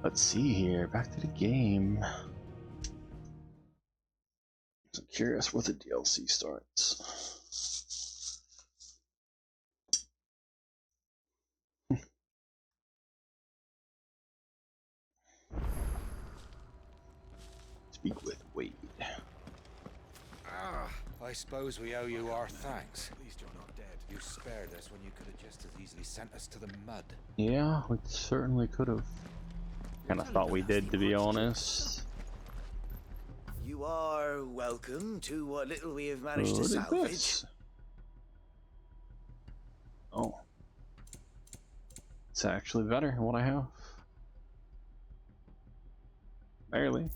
Let's see here. Back to the game. So curious what the DLC starts. Speak with Wade. I suppose we owe you our thanks. At least you're not dead. You spared us when you could have just as easily sent us to the mud. Yeah, we certainly could have. Kind of thought we did, to be honest. You are welcome to what little we have managed to What is salvage. this? Oh. It's actually better than what I have. Barely.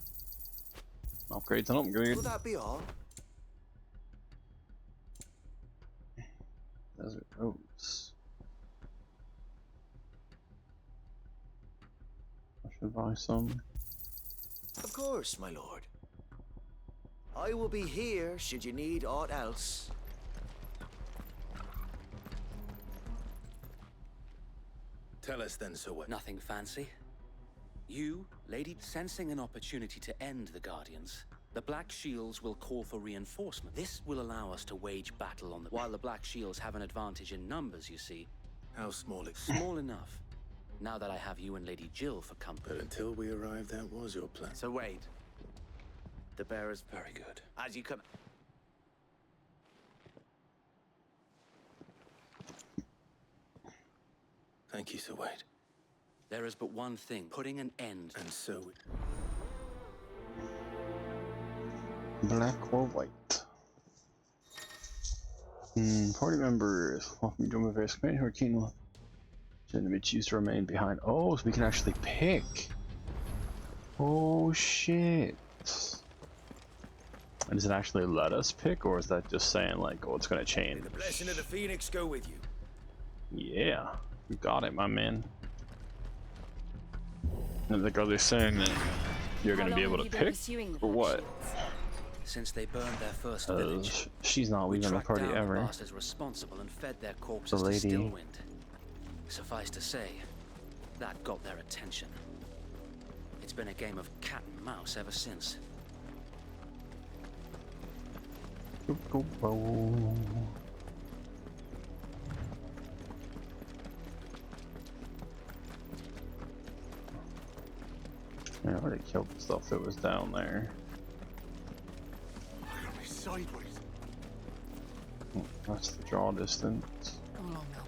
Upgrades and upgrades. Will that be all? Desert Rose. I should buy some. Of course, my lord. I will be here should you need aught else. Tell us then, so what? Nothing fancy. You, lady, sensing an opportunity to end the Guardians, the Black Shields will call for reinforcement. This will allow us to wage battle on the... While the Black Shields have an advantage in numbers, you see. How small it... Small enough. Now that I have you and Lady Jill for company. But until we arrived, that was your plan. So wait. The bearers... Very good. As you come... Thank you, Sir Wade. There is but one thing, putting an end... And so... Black or white? Party members. Welcome to join my various community who are keen with. Should choose to remain behind. Oh, so we can actually pick. Oh shit. And does it actually let us pick, or is that just saying like, oh, it's gonna change? May the blessing of the Phoenix go with you. Yeah, you got it, my man. And the girl is saying that you're gonna be able to pick, or what? Since they burned their first village, she's not leaving the party down ever. The bastards responsible and fed their corpses The to lady. Stillwind. Suffice to say, that got their attention. It's been a game of cat and mouse ever since. I already killed the stuff that was down there. I got me sideways. That's the draw distance. Come along now.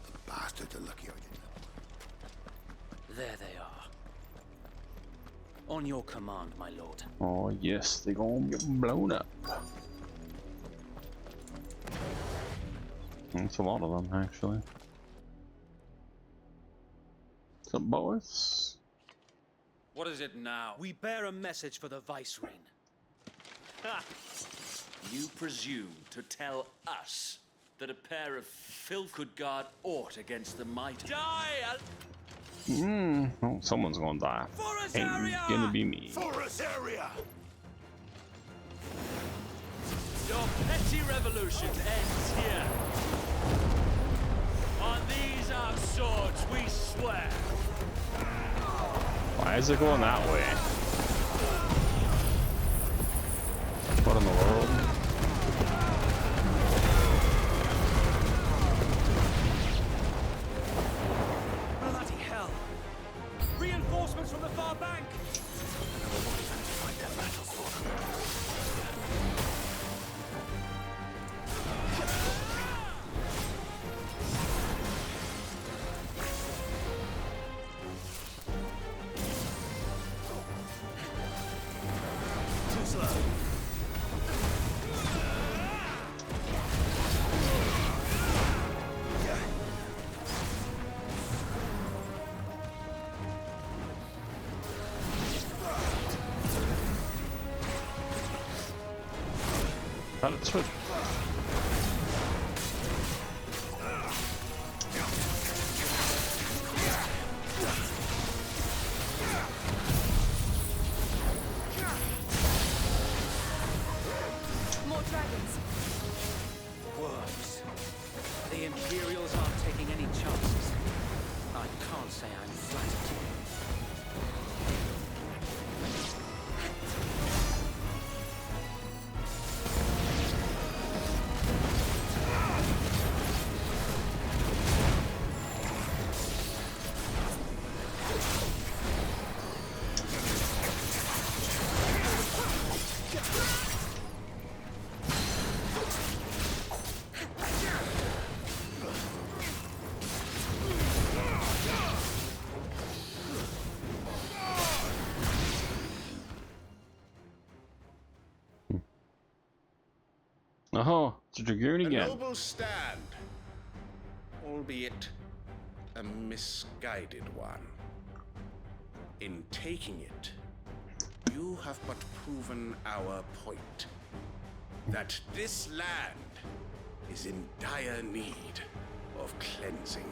The bastards are lucky I didn't. There they are. On your command, my lord. Oh yes, they gonna get blown up. It's a lot of them, actually. What's up, boys? What is it now? We bear a message for the Vicereign. Ha! You presume to tell us that a pair of filth could guard aught against the might? Die! Oh, someone's gonna die. Ain't gonna be me. Forest area! Your petty revolution ends here. On these our swords we swear. Why is it going that way? What in the world? Bloody hell! Reinforcements from the far bank! Too slow. Thought it switched. More dragons. Worms. The Imperials aren't taking any chances. I Oh, it's a dragoon A again. noble stand, albeit a misguided one. In taking it, you have but proven our point. That this land is in dire need of cleansing.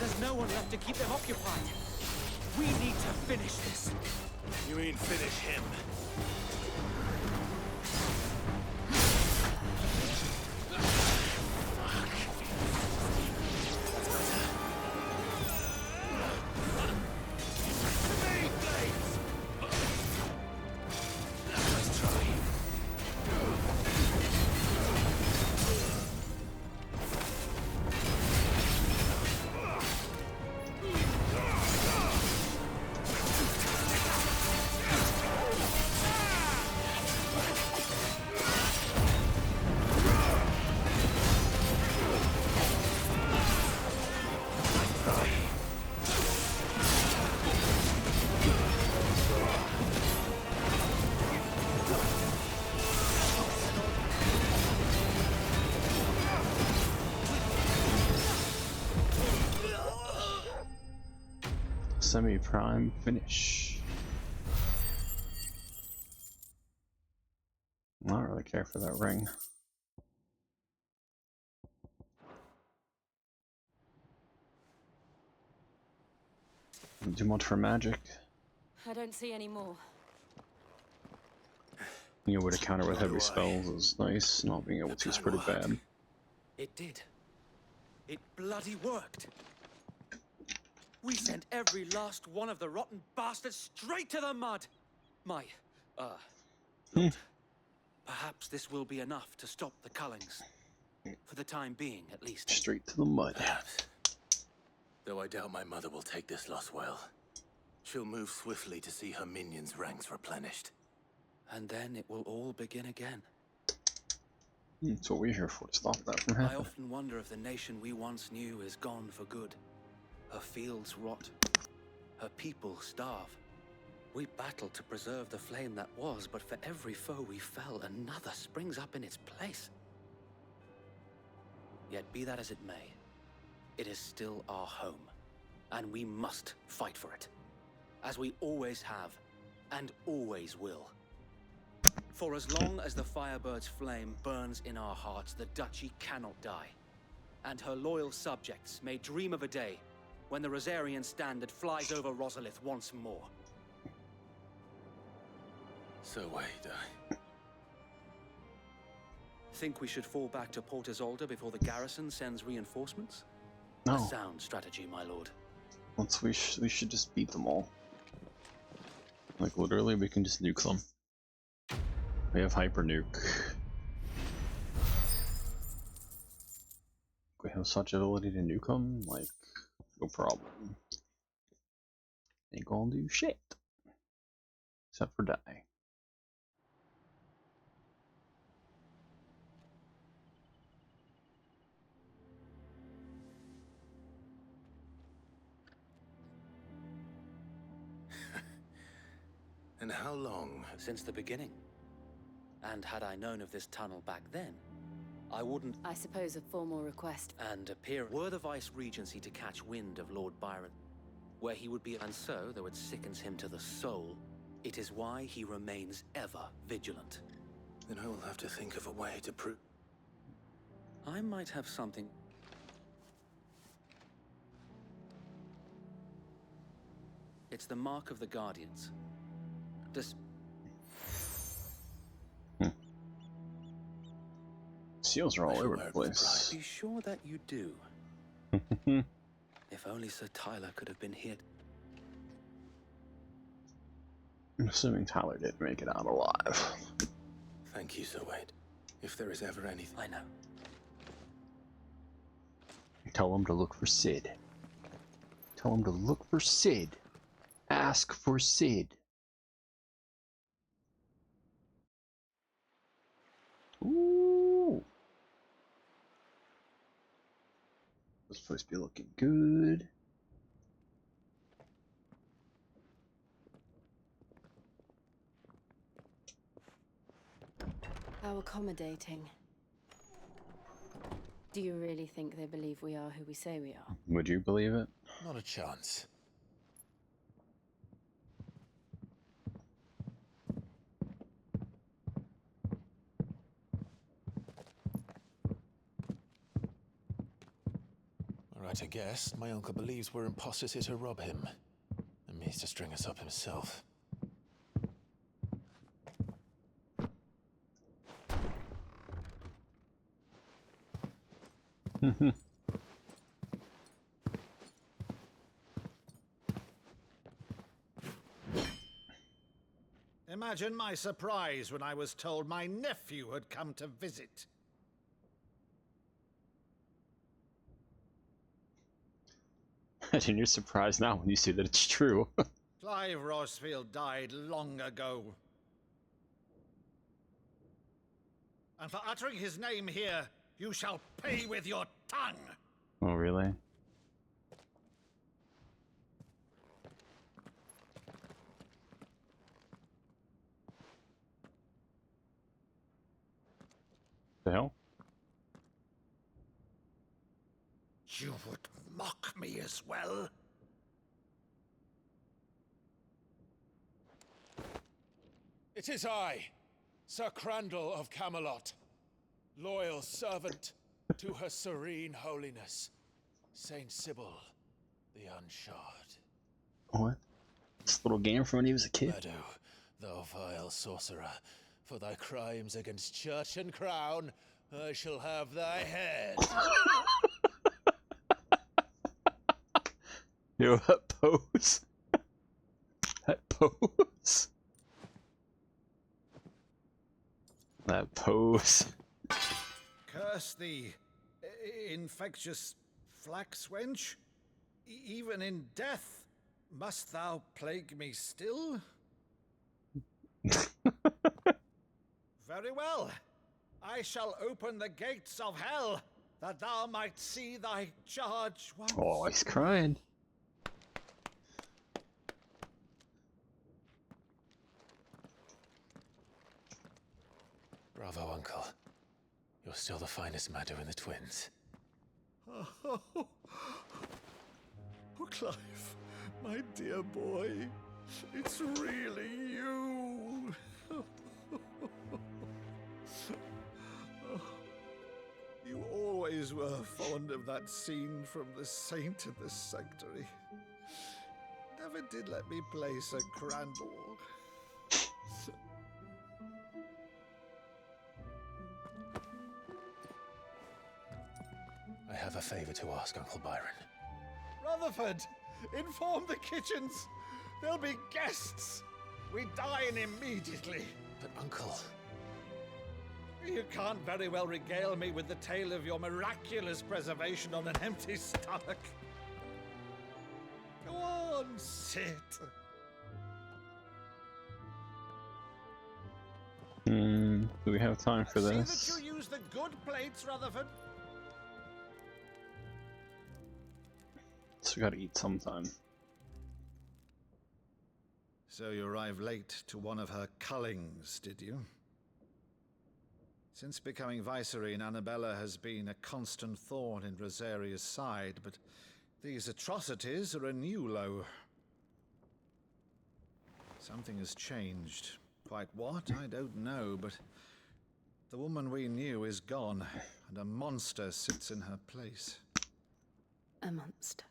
There's no one left to keep them occupied. We need to finish this. You mean finish him? Semi-prime finish. I don't really care for that ring. Too much for magic. I don't see any more. Being able to counter with heavy spells is nice. Not being able to is pretty bad. It did. It bloody worked. We sent every last one of the rotten bastards straight to the mud. Perhaps this will be enough to stop the Cullings. For the time being, at least. Straight to the mud. Perhaps. Though I doubt my mother will take this loss well. She'll move swiftly to see her minions' ranks replenished. And then it will all begin again. That's what we're here for, to stop that from I happening. often wonder if the nation we once knew is gone for good. Her fields rot. Her people starve. We battled to preserve the flame that was, but for every foe we fell, another springs up in its place. Yet be that as it may, it is still our home, and we must fight for it, as we always have, and always will. For as long as the Firebird's flame burns in our hearts, the Duchy cannot die, and her loyal subjects may dream of a day when the Rosarian standard flies over Rosalith once more. So wait, Think we should fall back to Port Isolde before the garrison sends reinforcements? No. A sound strategy, my lord. Once we should just beat them all. Like literally, we can just nuke them. We have hyper nuke. We have such ability to nuke them, like no problem. Ain't gonna do shit except for die. And how long? Since the beginning. And had I known of this tunnel back then, I wouldn't. I suppose a formal request. And appear were the Vice Regency to catch wind of Lord Byron, where he would be, and so, though it sickens him to the soul, It is why he remains ever vigilant. Then I will have to think of a way to prove... I might have something... It's the mark of the Guardians. Does... Seals are all over the place. Be sure that you do. If only Sir Tyler could have been here. I'm assuming Tyler didn't make it out alive. Thank you, Sir Wade. If there is ever anything... I know. Tell him to look for Sid. Tell him to look for Sid. Ask for Sid. Ooh. This place be looking good. How accommodating. Do you really think they believe we are who we say we are? Would you believe it? Not a chance. Right, I guess. My uncle believes we're imposters here to rob him. And means to string us up himself. Imagine my surprise when I was told my nephew had come to visit. Imagine your surprise now when you see that it's true. Clive Rosfield died long ago. And for uttering his name here, you shall pay with your tongue. Oh, really? The hell? You would mock me as well? It is I, Sir Crandall of Camelot, loyal servant to Her Serene Holiness, Saint Sybil the Unshod. What? This little game from when he was a kid? Meadow, thou vile sorcerer, for thy crimes against church and crown, I shall have thy head. Yo, that pose. That pose. That pose. Curse thee, infectious flax wench. Even in death, must thou plague me still? Very well. I shall open the gates of hell, that thou might see thy charge once. Oh, he's crying. Bravo, Uncle. You're still the finest Meadow in the twins. Oh, Clive, my dear boy, it's really you. You always were fond of that scene from The Saint and the Sanctuary. Never did let me play Sir Crandall. I have a favor to ask, Uncle Byron. Rutherford, inform the kitchens. There'll be guests. We dine immediately. But, Uncle... You can't very well regale me with the tale of your miraculous preservation on an empty stomach. Go on, sit. Do we have time for this? See that you use the good plates, Rutherford. So we gotta eat sometime. So you arrived late to one of her cullings, did you? Since becoming Vicereine, Annabella has been a constant thorn in Rosaria's side, but these atrocities are a new low. Something has changed. Quite what, I don't know, but the woman we knew is gone, and a monster sits in her place. A monster.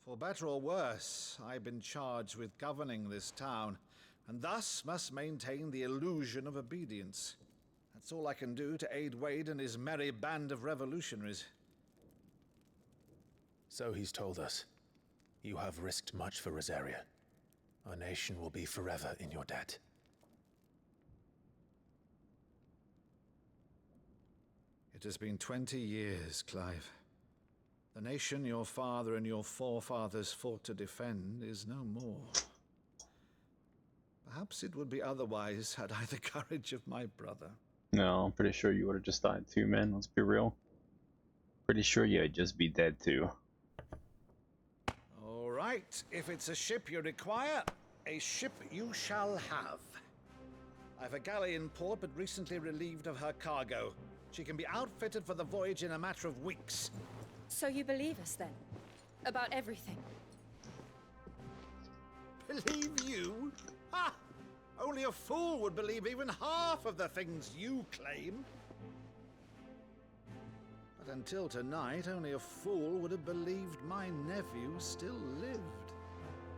For better or worse, I've been charged with governing this town, and thus must maintain the illusion of obedience. That's all I can do to aid Wade and his merry band of revolutionaries. So he's told us. You have risked much for Rosaria. Our nation will be forever in your debt. It has been 20 years, Clive. The nation your father and your forefathers fought to defend is no more. Perhaps it would be otherwise had I the courage of my brother. No, I'm pretty sure you would have just died too, man. Let's be real. Pretty sure you'd just be dead too. All right, if it's a ship you require, a ship you shall have. I've a galley in port, but recently relieved of her cargo. She can be outfitted for the voyage in a matter of weeks. So you believe us then? About everything? Believe you? Ha! Only a fool would believe even half of the things you claim. But until tonight, only a fool would have believed my nephew still lived.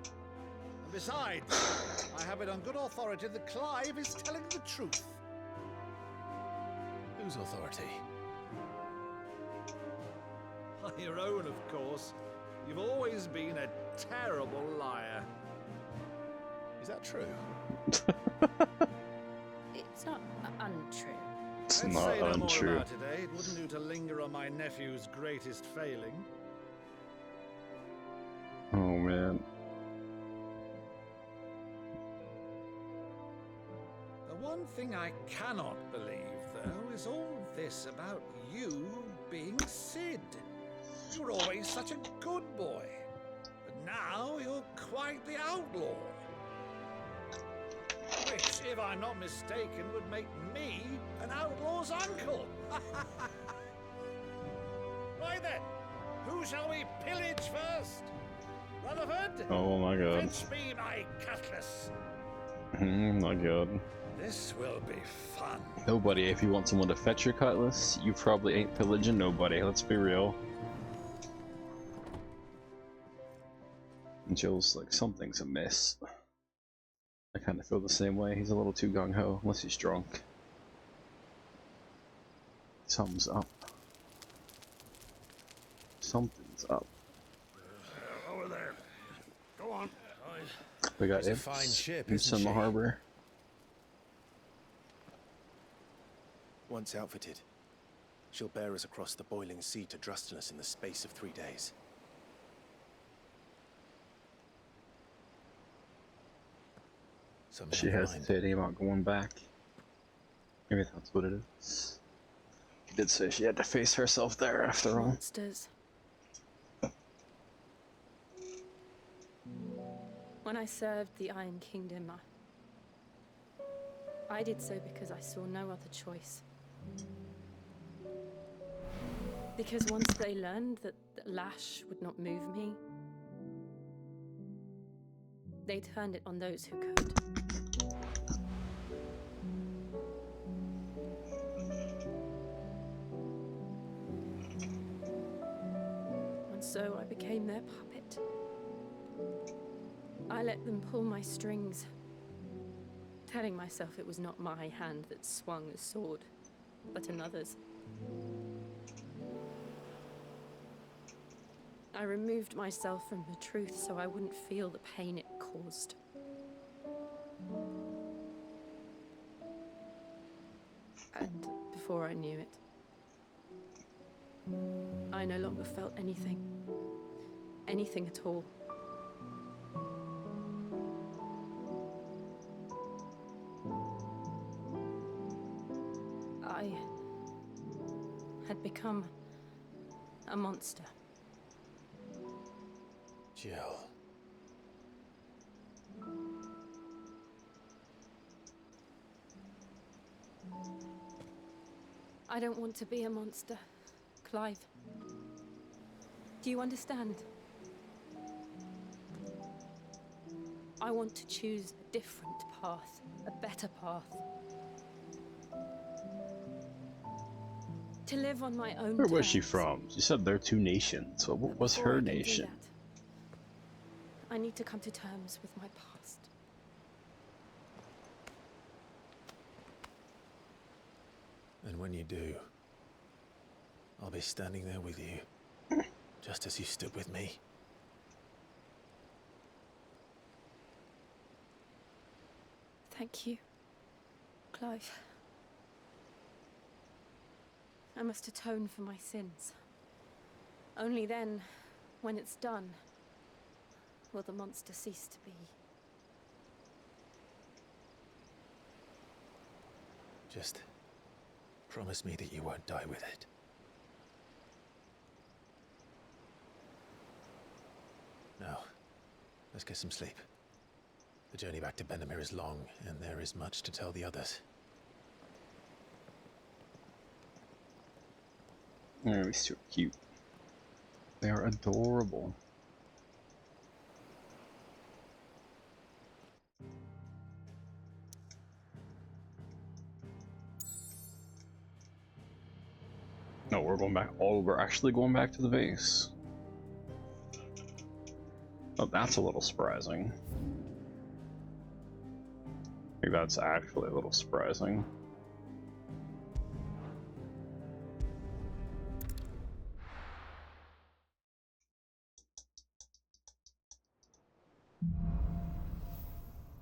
And besides, I have it on good authority that Clive is telling the truth. Whose authority? Your own, of course. You've always been a terrible liar. Is that true? It's not untrue. It's Let's not say no more untrue. about it, eh? It wouldn't do to linger on my nephew's greatest failing. Oh man. The one thing I cannot believe, though, is all this about you being Sid. You were always such a good boy, but now you're quite the outlaw. Which, if I'm not mistaken, would make me an outlaw's uncle. Right then, who shall we pillage first? Rutherford? Oh my god. Fetch me my cutlass. Oh my god. This will be fun. Nobody, if you want someone to fetch your cutlass, you probably ain't pillaging nobody, let's be real. And Joe's like, something's amiss. I kind of feel the same way. He's a little too gung-ho, unless he's drunk. Something's up. Something's up. Over there. Go on. We got It's a fine ship, Imps isn't in the she? harbor. Once outfitted, she'll bear us across the boiling sea to Drustenus in the space of 3 days. Something She on your mind? hesitating about going back. Maybe that's what it is. She did say she had to face herself there after all. Monsters. When I served the Iron Kingdom, I did so because I saw no other choice. Because once they learned that the lash would not move me, they turned it on those who could. And so I became their puppet. I let them pull my strings, telling myself it was not my hand that swung the sword, but another's. I removed myself from the truth so I wouldn't feel the pain it caused. And before I knew it, I no longer felt anything. Anything at all. I had become a monster. Jill. I don't want to be a monster, Clive. Do you understand? I want to choose a different path, a better path. To live on my own Where was she terms. from? She said they're two nations. So what But was before her I can do nation? that, I need to come to terms with my past. And when you do, I'll be standing there with you, just as you stood with me. Thank you, Clive. I must atone for my sins. Only then, when it's done, will the monster cease to be. Just promise me that you won't die with it. Now, let's get some sleep. The journey back to Benamir is long, and there is much to tell the others. Oh, he's so cute. They're adorable. No, we're going back. Oh, we're actually going back to the base. Oh, that's a little surprising. Maybe that's actually a little surprising.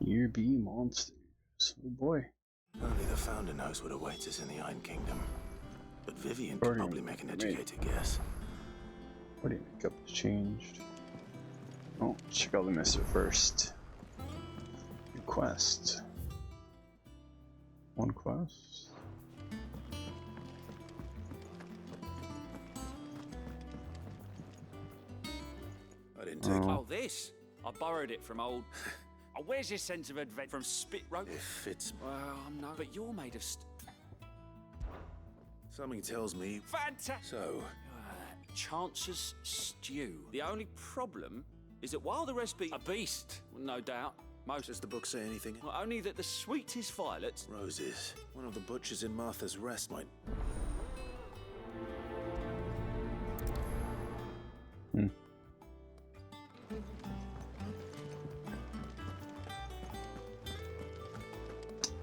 Here be monsters. Oh boy. Only the Founder knows what awaits us in the Iron Kingdom. But Vivian could According probably make an to me. educated guess. What do you make up has changed? Oh, check out the missive first. New quest. One quest. I didn't take Oh, this? I borrowed it from old... Oh, where's your sense of adventure from Spit Rope? If it's... Well, I'm no... But you're made of Something tells me... Fantastic! So, Chance's stew. The only problem is that while the recipe... A beast, no doubt. Most... does the book say anything? Well, only that the sweetest violets... Roses. One of the butchers in Martha's Rest might...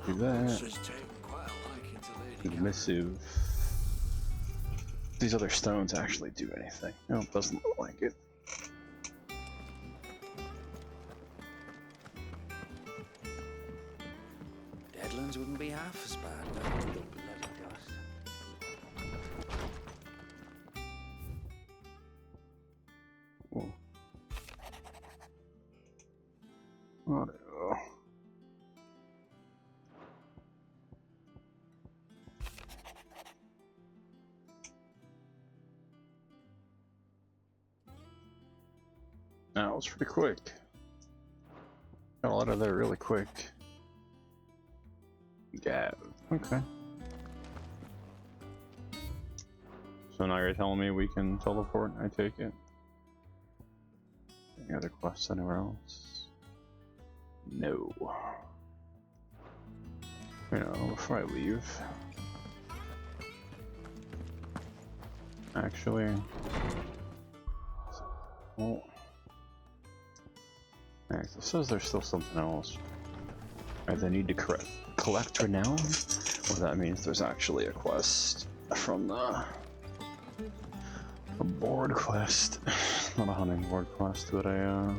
Do that. Do the missive. These other stones actually do anything. No, it doesn't look like it. Deadlands wouldn't be half as bad without the bloody dust. Whoa. Auto. That was pretty quick. Got a lot of there really quick. Yeah, okay. So now you're telling me we can teleport, I take it? Any other quests anywhere else? No. You know, before I leave. Actually. Well. It says there's still something else. Either need to collect renown, or that means there's actually a quest from the... a board quest. Not a hunting board quest, but a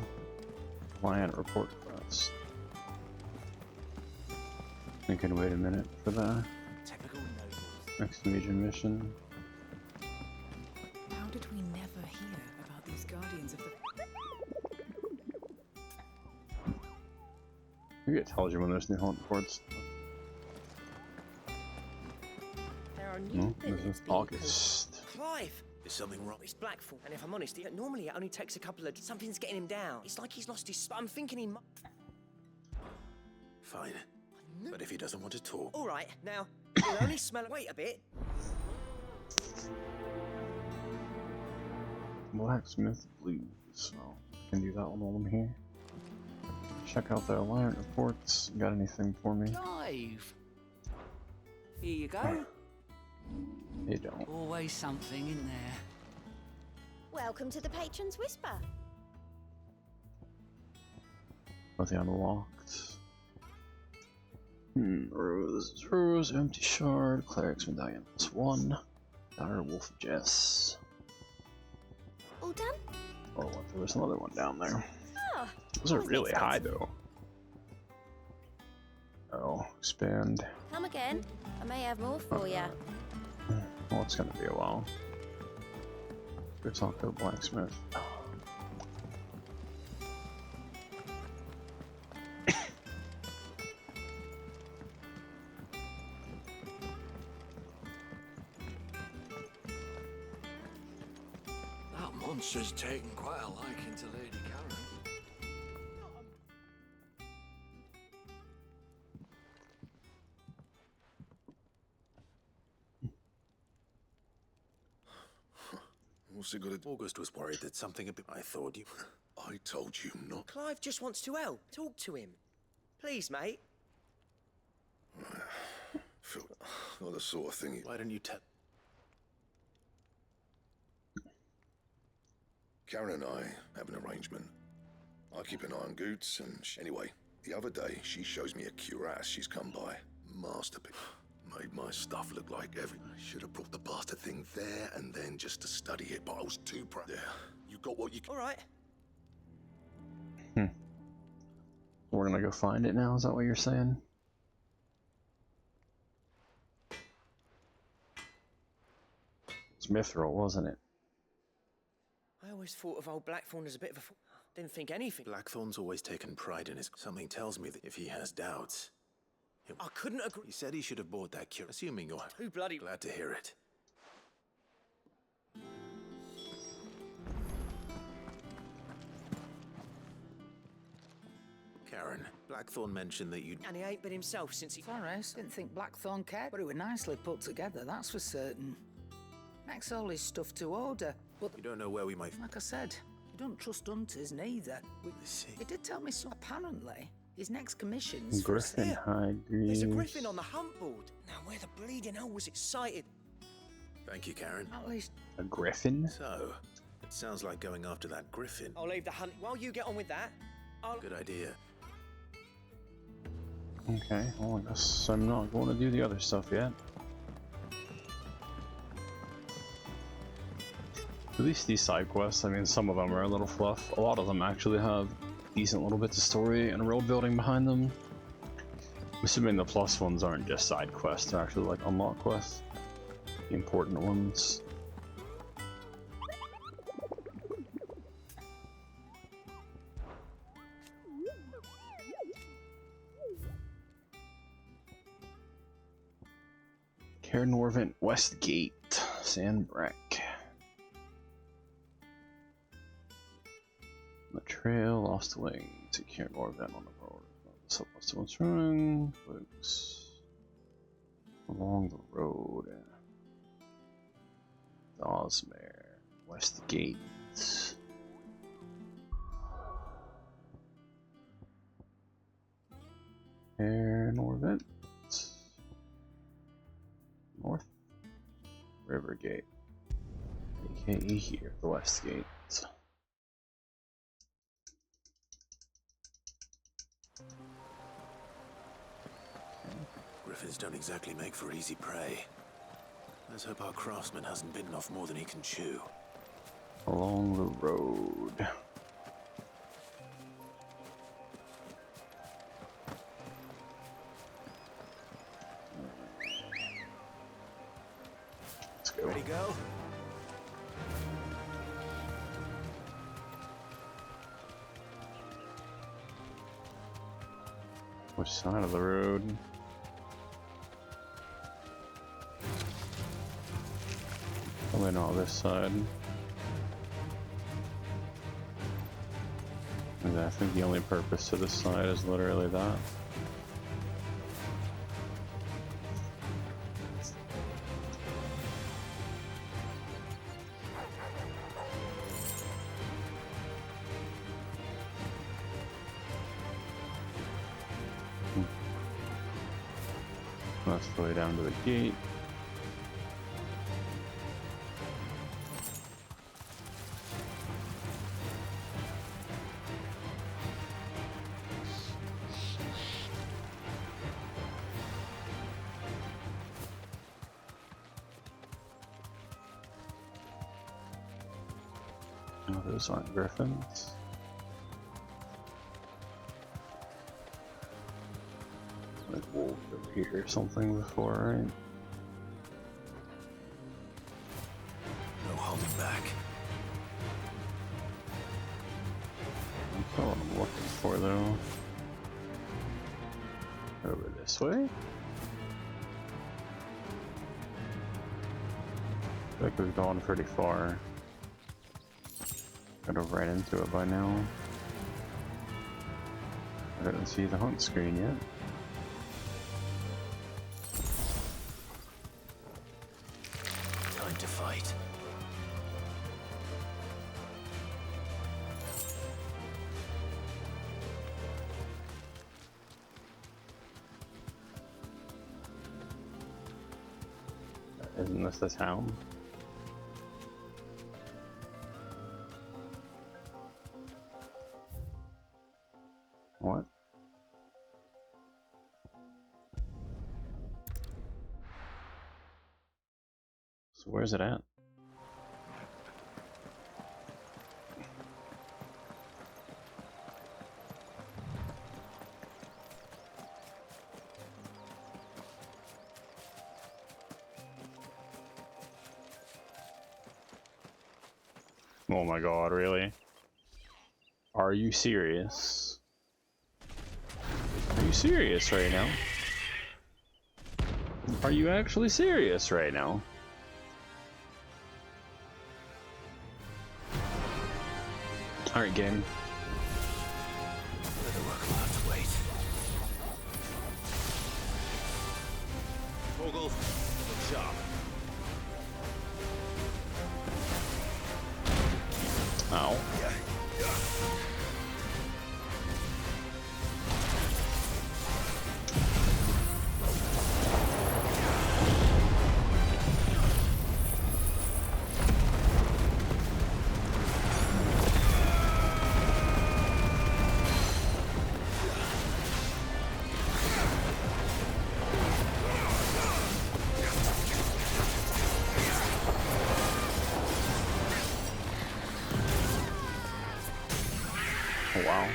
client report quest. I think I can wait a minute for the next major mission. How did we never hear about these guardians of the... Maybe it tells you when there's new hunting boards. There are new No, this billets is being August. Clive! Is something wrong? It's Blackfall, and if I'm honest, normally it only takes a couple of... Something's getting him down. It's like he's lost his... I'm thinking he might... Fine. But if he doesn't want to talk... All right, now, you'll only smell... Wait a bit. Blacksmith Blues. So I can do that one while I'm here. check out the alliance reports. Got anything for me? Clive. Here you go. They don't. Always something in there. Welcome to the Patron's Whisper. Nothing unlocked. Rose, empty shard, cleric's medallion +1. Dire Wolf Jess. All done? Oh, there was another one down there. Oh, Those are really high though. Oh, expand. come again. I may have more for you. Well, it's gonna be a while. Go talk to the blacksmith. That monster's taken quite a liking to Lady Karen. What's it got to... August was worried that something had been... I thought you... I told you not... Clive just wants to help. Talk to him. Please, mate. Phil, not the sort of thing... Why don't you tell... Karen and I have an arrangement. I keep an eye on Goots, and anyway, the other day she shows me a cuirass she's come by. Masterpiece. Made my stuff look like every... I should have brought the bastard thing there and then just to study it, but I was too proud. There, you got what you... All right. We're gonna go find it now, is that what you're saying? It's Mithril, wasn't it? I always thought of old Blackthorn as a bit of a... Didn't think anything. Blackthorn's always taken pride in his... Something tells me that if he has doubts... I couldn't agree. He said he should have bought that cure. Assuming you're... Too bloody... Glad to hear it. Karen, Blackthorn mentioned that you'd... And he ain't been himself since he... Faris didn't think Blackthorn cared, but it was nicely put together, that's for certain. Makes all his stuff to order, but... You don't know where we might... Like I said, you don't trust hunters neither. He did tell me so. Apparently, his next commission's for Griffin High Greaves. There's a griffin on the hunt board. Now, where the bleeding hell was it sighted? Thank you, Karen. At least... A griffin? So, it sounds like going after that griffin. I'll leave the hunt... While you get on with that, I'll... Good idea. Okay, well I guess I'm not going to do the other stuff yet. At least these side quests, I mean some of them are a little fluff. A lot of them actually have decent little bits of story and world building behind them. I'm assuming the plus ones aren't just side quests, they're actually like unlock quests. The important ones. Cairnorvent Westgate, Sandbrack. The trail, lost wing to Cairnorvent on the road. Supposed to what's running, folks. Along the road. Dosmere, Westgate. Cairnorvent. North Rivergate, aka here, the West Gate. Griffins don't exactly make for easy prey. Let's hope our craftsman hasn't bitten off more than he can chew. Along the road. Ready to go? Which side of the road? Probably not this side. And I think the only purpose to this side is literally that. That's the way down to the gate. Oh, those aren't griffins. Like wolves over here or something before, right? No holding back. That's not what I'm looking for, though. Over this way? I feel like we've gone pretty far. Could have ran into it by now. I didn't see the hunt screen yet. Time to fight. Isn't this the town? What? So where's it at? Oh my god, really? Are you serious? Are you serious right now? Are you actually serious right now? Alright, game. Better work will have to wait. Torgal, look sharp. Ow. Oh, wow.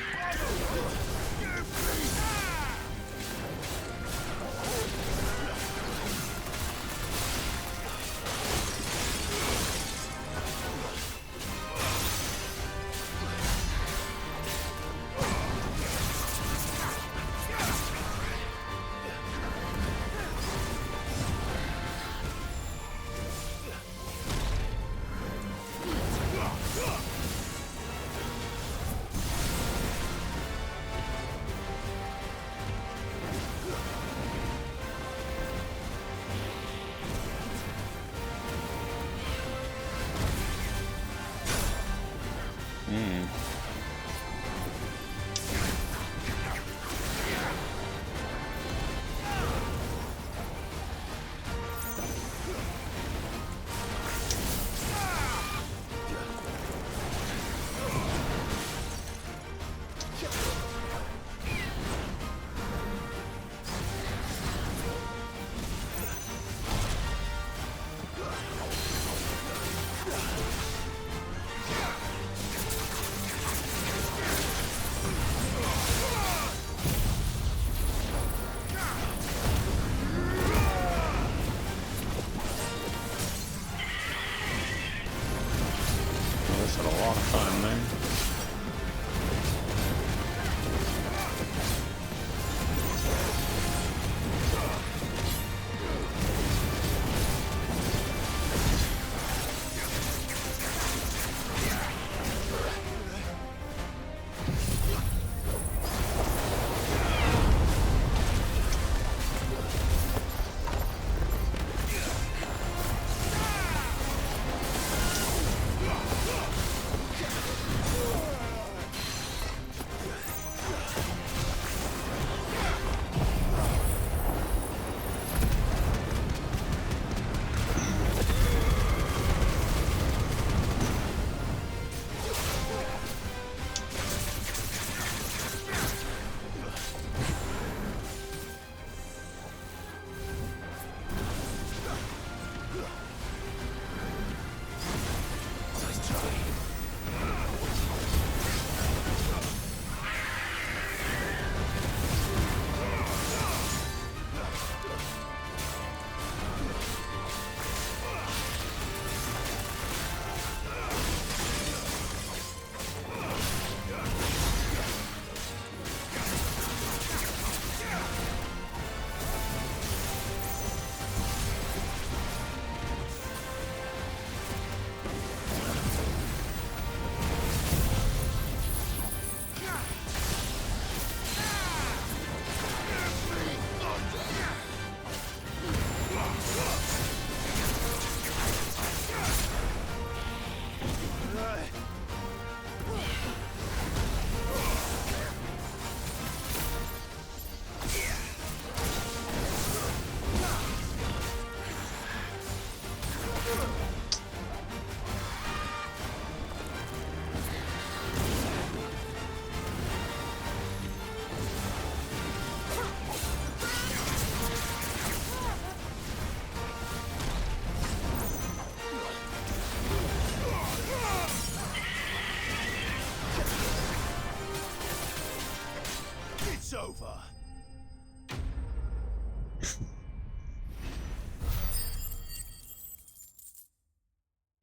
This had a lot of fun there.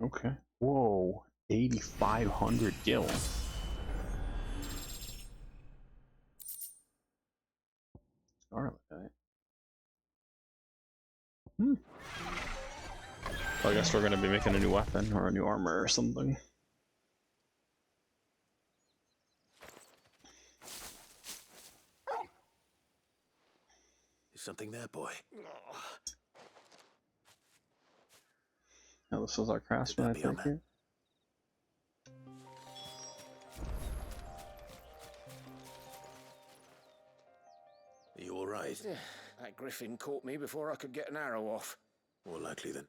Okay. Whoa, 8,500 gil. Scarlet, right? Well, I guess we're gonna be making a new weapon or a new armor or something. Is something there, boy? Now this is our craftsman, I think. Here. Are you all right? That griffin caught me before I could get an arrow off. More likely then.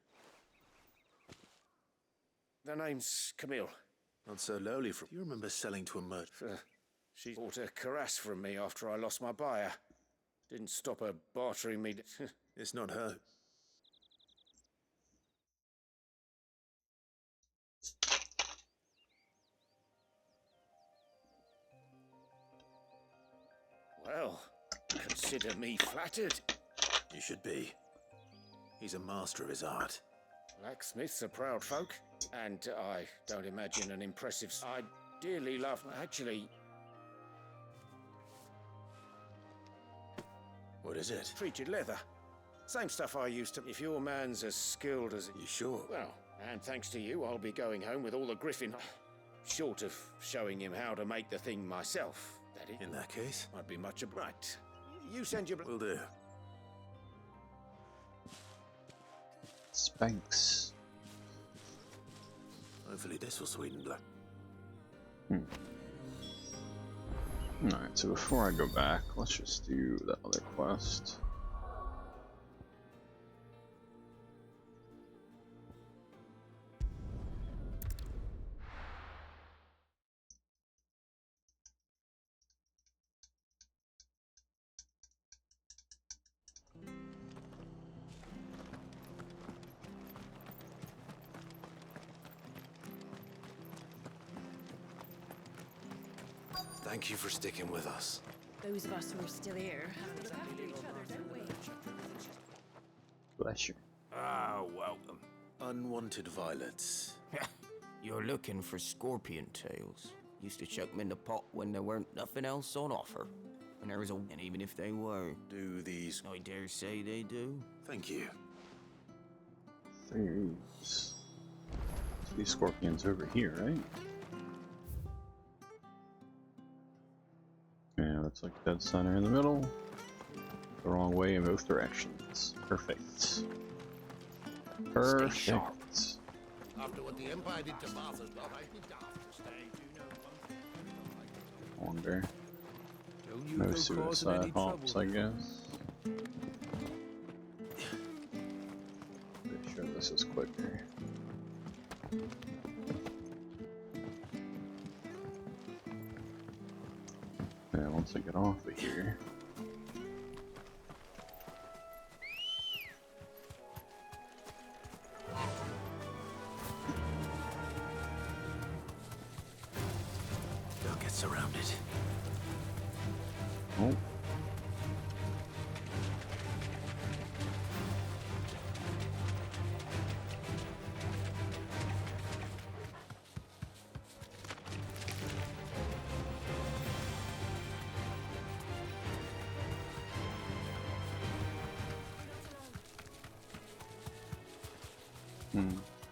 The name's Camille. Not so lowly from... Do you remember selling to a merchant? She bought a cuirass from me after I lost my buyer. Didn't stop her bartering me. It's not her. Well, consider me flattered. You should be. He's a master of his art. Blacksmiths are proud folk, and I don't imagine an impressive... I dearly love... Actually... What is it? Treated leather. Same stuff I used to... If your man's as skilled as... You sure? Well, and thanks to you, I'll be going home with all the griffin... Short of showing him how to make the thing myself, that is. In that case? I'd be much obliged. You send your... Will do. Spanx. Hopefully this will sweeten blood. Alright, so before I go back, let's just do that other quest. Thank you for sticking with us. Those of us who are still here have to look after each other, don't we? Bless you. Ah, welcome. Unwanted violets. You're looking for scorpion tails. Used to chuck them in the pot when there weren't nothing else on offer. And there was and even if they were. Do these... I dare say they do. Thank you. These. These scorpions over here, right? Yeah, that's like dead center in the middle. The wrong way in both directions. Perfect. Perfect. After what the Empire did to Martha's lot, I think after stay, Wonder. No suicide hops, I guess. Pretty sure this is quicker. Yeah, once I get off of here. Don't get surrounded. Oh.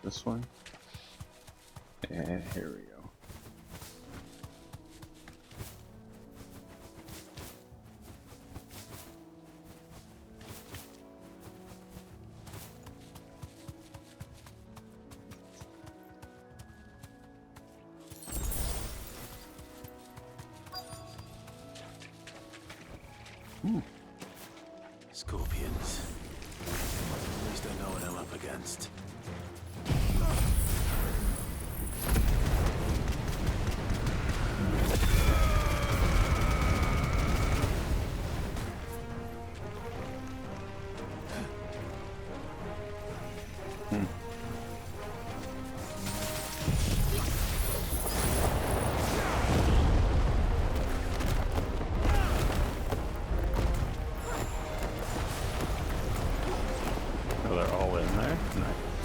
This one? And here we go. Scorpions. At least I know what I'm up against. Oh, they're all in there? Nice.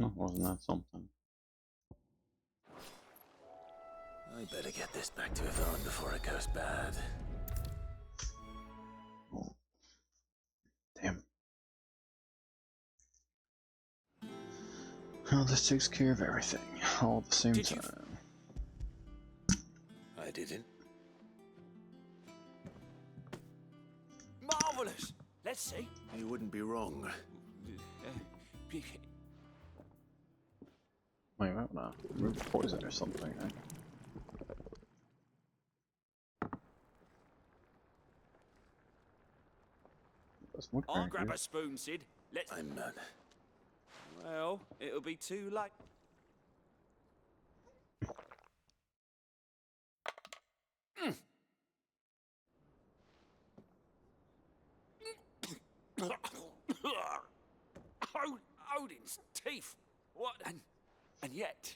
Oh, wasn't that something? I better get this back to Yvonne before it goes bad. Oh. Damn. Well, this takes care of everything, all at the same time. I didn't. Marvelous! Let's see. You wouldn't be wrong. Wait, wait, no. Remove poison or something, right? Doesn't look I'll very grab good. a spoon, Sid. Let's. I'm not. Well, it'll be too late. Odin's teeth. What? And yet,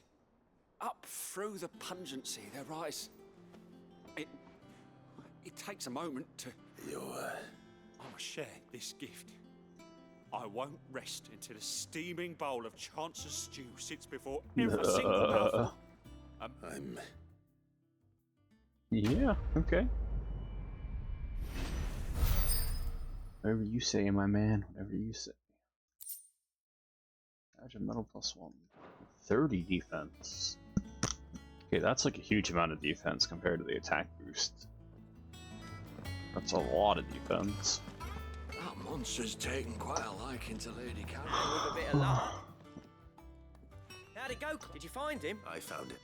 up through the pungency, there rise. It takes a moment to. I must share this gift. I won't rest until a steaming bowl of Chance's stew sits before every single mouthful. Yeah, okay. Whatever you say, my man. Whatever you say. Badge of metal +1. 30 defense. Okay, that's like a huge amount of defense compared to the attack boost. That's a lot of defense. That monster's taken quite a liking to Lady Caroline. With a bit of luck. How'd it go? Did you find him? I found it.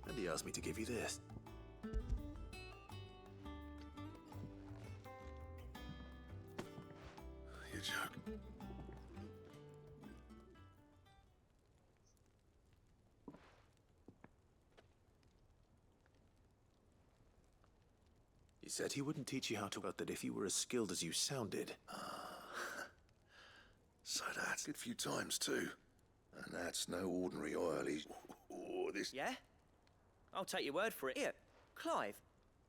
And he asked me to give you this. You joke. He said he wouldn't teach you how to, but that if you were as skilled as you sounded. So that's a few times too. And that's no ordinary oil. He's... Oh, this... Yeah? I'll take your word for it. Here, Clive.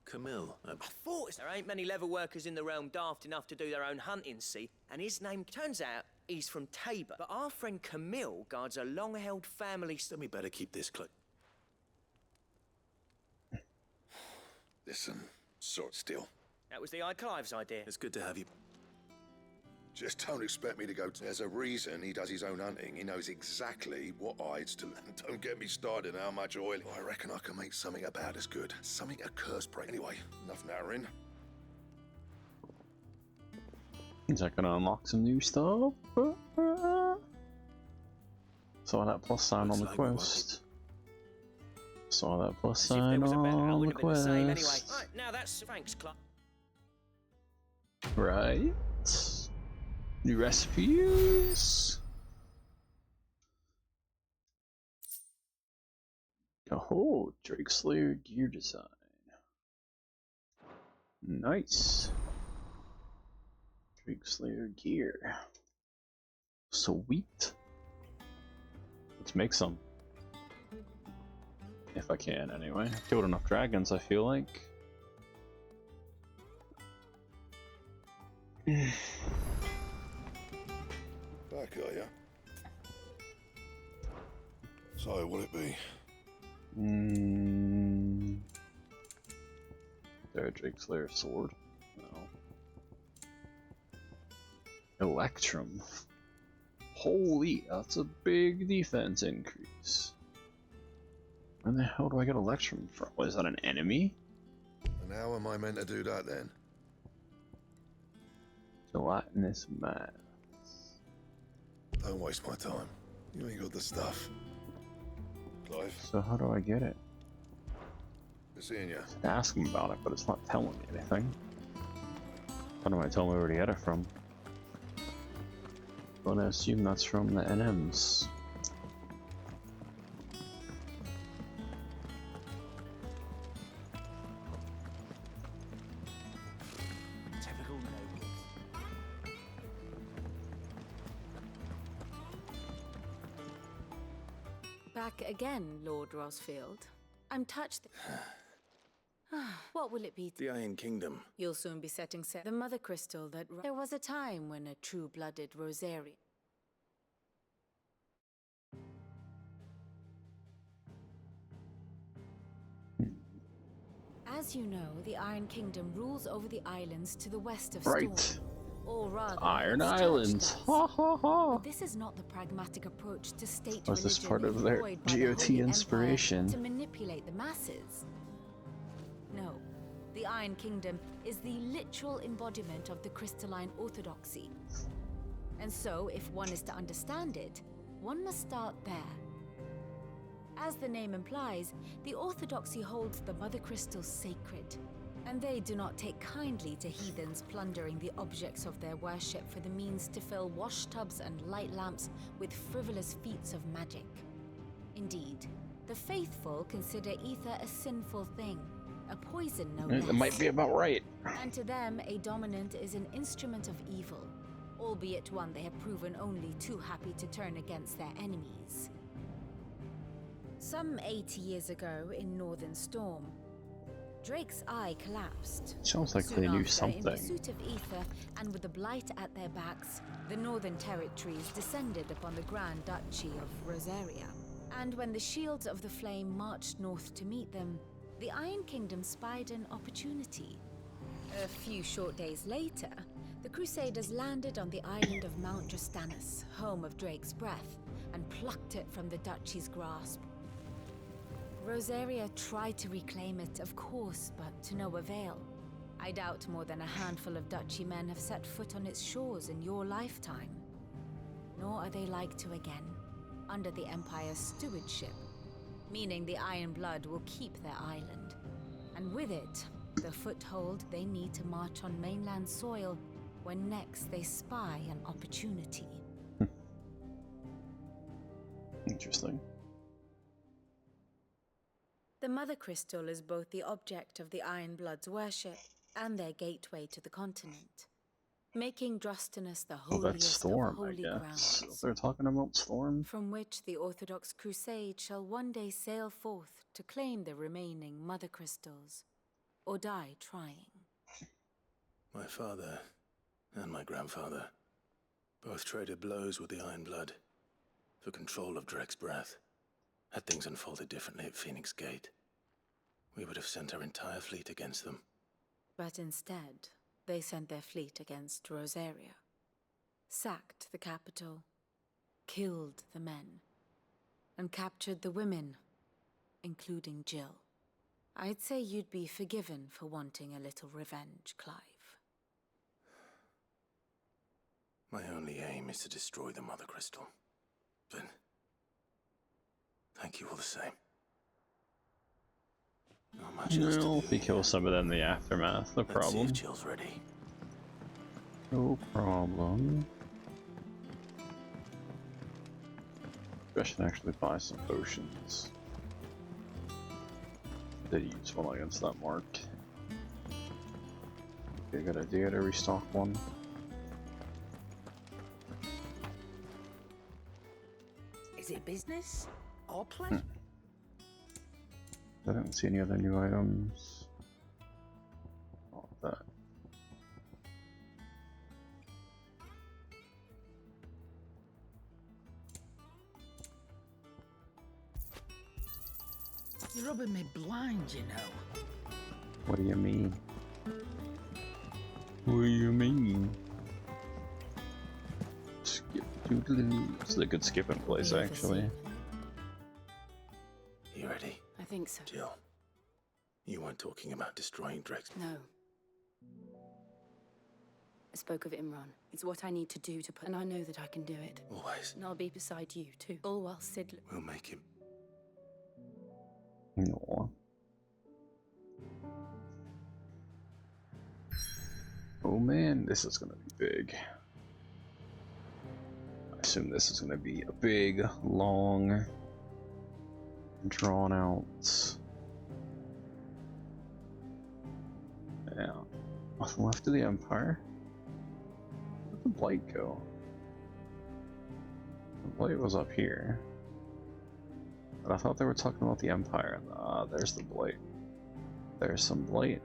Camille. I thought there ain't many leather workers in the realm daft enough to do their own hunting, see? And his name, turns out, he's from Tabor. But our friend Camille guards a long-held family... Then we better keep this close. Listen, sort still. That was the Clive's idea. It's good to have you. Just don't expect me to go. There's a reason he does his own hunting. He knows exactly what hides to. Don't get me started on how much oil. I reckon I can make something about as good. Something a curse break. Anyway, enough narrowing. Is that gonna unlock some new stuff? Saw that plus sign on the quest. Saw that plus sign on the quest. Anyway, right, now that's thanks, Clive. Right. New recipes. Oh, Drake Slayer gear design. Nice. Drake Slayer gear. Sweet. Let's make some. If I can, anyway. I've killed enough dragons, I feel like. Back, are ya? So, will it be? There, Drake Slayer sword. No. Electrum. Holy, that's a big defense increase. Where the hell do I get Electrum from? Was that an enemy? And how am I meant to do that then? Gelatinous mass. Don't waste my time. You ain't got the stuff. Clive? So how do I get it? We're seeing ya. Ask him about it, but it's not telling me anything. How do I tell him where to get it from? I'm gonna assume that's from the NMs. Typical nobles. Back again, Lord Rosfield. I'm touched. What will it be? The Iron Kingdom. You'll soon be setting sail. The mother crystal that... There was a time when a true-blooded Rosarian... As you know, the Iron Kingdom rules over the islands to the west of Right. Storm. Or rather, Iron its church Islands. does. Ha ha ha. But this is not the pragmatic approach to state Was this religion part of their employed by the GOT Holy inspiration? Empire to manipulate the masses. No, the Iron Kingdom is the literal embodiment of the crystalline orthodoxy. And so, if one is to understand it, one must start there. As the name implies, the orthodoxy holds the Mother Crystals sacred, and they do not take kindly to heathens plundering the objects of their worship for the means to fill washtubs and light lamps with frivolous feats of magic. Indeed, the faithful consider ether a sinful thing, a poison no less. That might be about right. And to them, a dominant is an instrument of evil, albeit one they have proven only too happy to turn against their enemies. Some 80 years ago in Northern Storm, Drake's eye collapsed. Sounds like Soon they knew after, something. In pursuit of ether, and with the Blight at their backs, the Northern Territories descended upon the Grand Duchy of Rosaria. And when the Shields of the Flame marched north to meet them, the Iron Kingdom spied an opportunity. A few short days later, the Crusaders landed on the island of Mount Drastanus, home of Drake's breath, and plucked it from the Duchy's grasp. Rosaria tried to reclaim it, of course, but to no avail. I doubt more than a handful of Duchy men have set foot on its shores in your lifetime. Nor are they like to again, under the Empire's stewardship, meaning the Iron Blood will keep their island. And with it, the foothold they need to march on mainland soil when next they spy an opportunity. Interesting. The Mother Crystal is both the object of the Iron Blood's worship and their gateway to the continent, making Drastanus the Oh, that's holiest Storm, of holy I grounds, guess. They're talking about Storm. from which the Orthodox Crusade shall one day sail forth to claim the remaining Mother Crystals, or die trying. My father and my grandfather both traded blows with the Iron Blood for control of Drake's breath. Had things unfolded differently at Phoenix Gate, we would have sent our entire fleet against them. But instead, they sent their fleet against Rosaria, sacked the capital, killed the men, and captured the women, including Jill. I'd say you'd be forgiven for wanting a little revenge, Clive. My only aim is to destroy the Mother Crystal. But thank you all the same. Not much else to Well, do if we kill some of them in the aftermath, no Let's see problem. if Jill's ready. No problem. I should actually buy some potions. Did use one against that mark. Okay, good idea to restock one. Is it business or pleasure? I don't see any other new items. Not that. You're rubbing me blind, you know. What do you mean? What do you mean? Skip doodly. This is a good skipping place, actually. You ready? I think so. Jill, you weren't talking about destroying Drake's... No. I spoke of Imran. It's what I need to do to put... And I know that I can do it. Always. And I'll be beside you, too. All while Sid... We'll make him. No. Oh man, this is gonna be big. I assume this is gonna be a big, long, drawn out. Yeah. What's left of the Empire? Where'd the Blight go? The Blight was up here. But I thought they were talking about the Empire. Ah, there's the Blight. There's some Blight.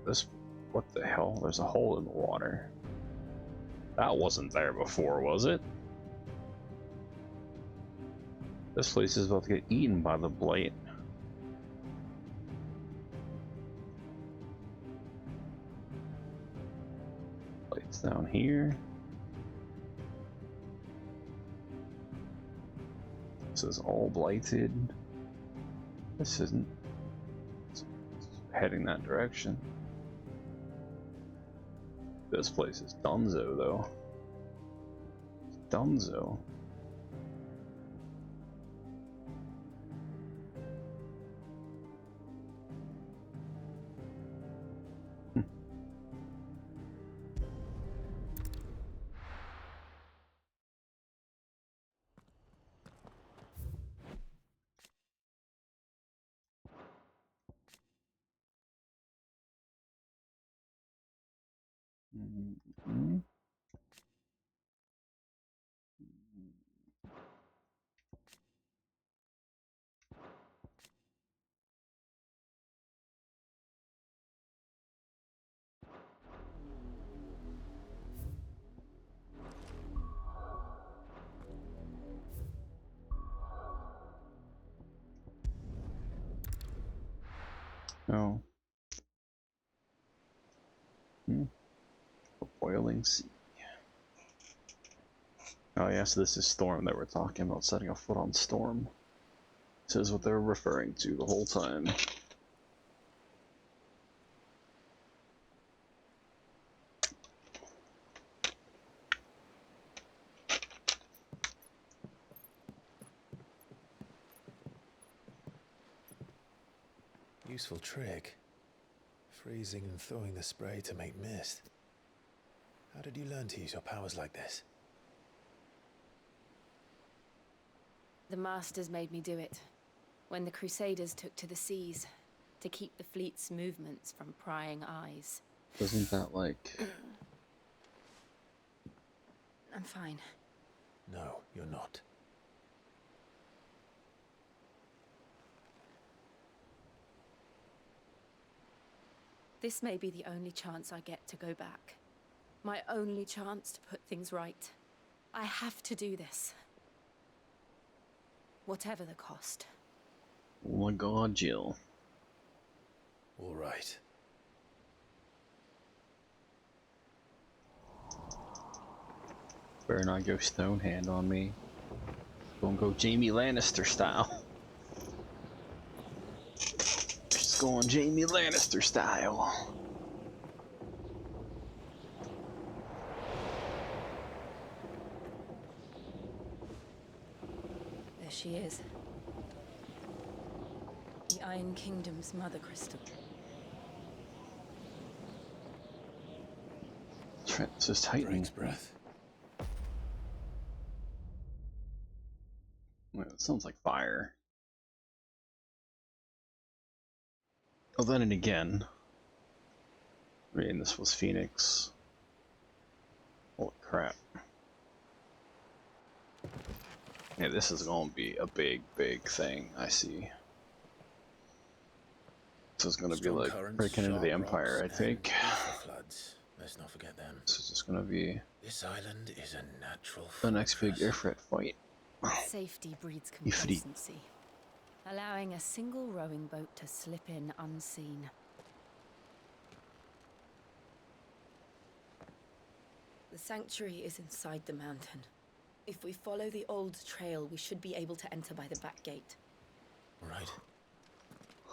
This, what the hell? There's a hole in the water. That wasn't there before, was it? This place is about to get eaten by the Blight. What's down here? This is all blighted. This isn't. It's heading that direction. This place is Dunzo, though. It's Dunzo. Mm-hmm. Oh. A boiling sea. Oh yeah, so this is Storm that we're talking about, setting a foot on Storm. This is what they're referring to the whole time. Useful trick. Freezing and thawing the spray to make mist. How did you learn to use your powers like this? The Masters made me do it. When the Crusaders took to the seas, to keep the fleet's movements from prying eyes. Isn't that like... I'm fine. No, you're not. This may be the only chance I get to go back. My only chance to put things right. I have to do this. Whatever the cost. Oh my god, Jill. All right. Better not go Stonehand on me. Don't go Jaime Lannister style. Just going Jaime Lannister style. There she is. The Iron Kingdom's Mother Crystal. This is Titan. Breath. Wait, that sounds like fire. Oh, then and again. I mean, this was Phoenix. Holy crap. Yeah, this is going to be a big, big thing, I see. This is going to be like breaking into the Empire, I think. Floods. Let's not forget them. This is just going to be This island is a natural the next big Ifrit fight. Safety breeds complacency, allowing a single rowing boat to slip in unseen. The sanctuary is inside the mountain. If we follow the old trail, we should be able to enter by the back gate. Right.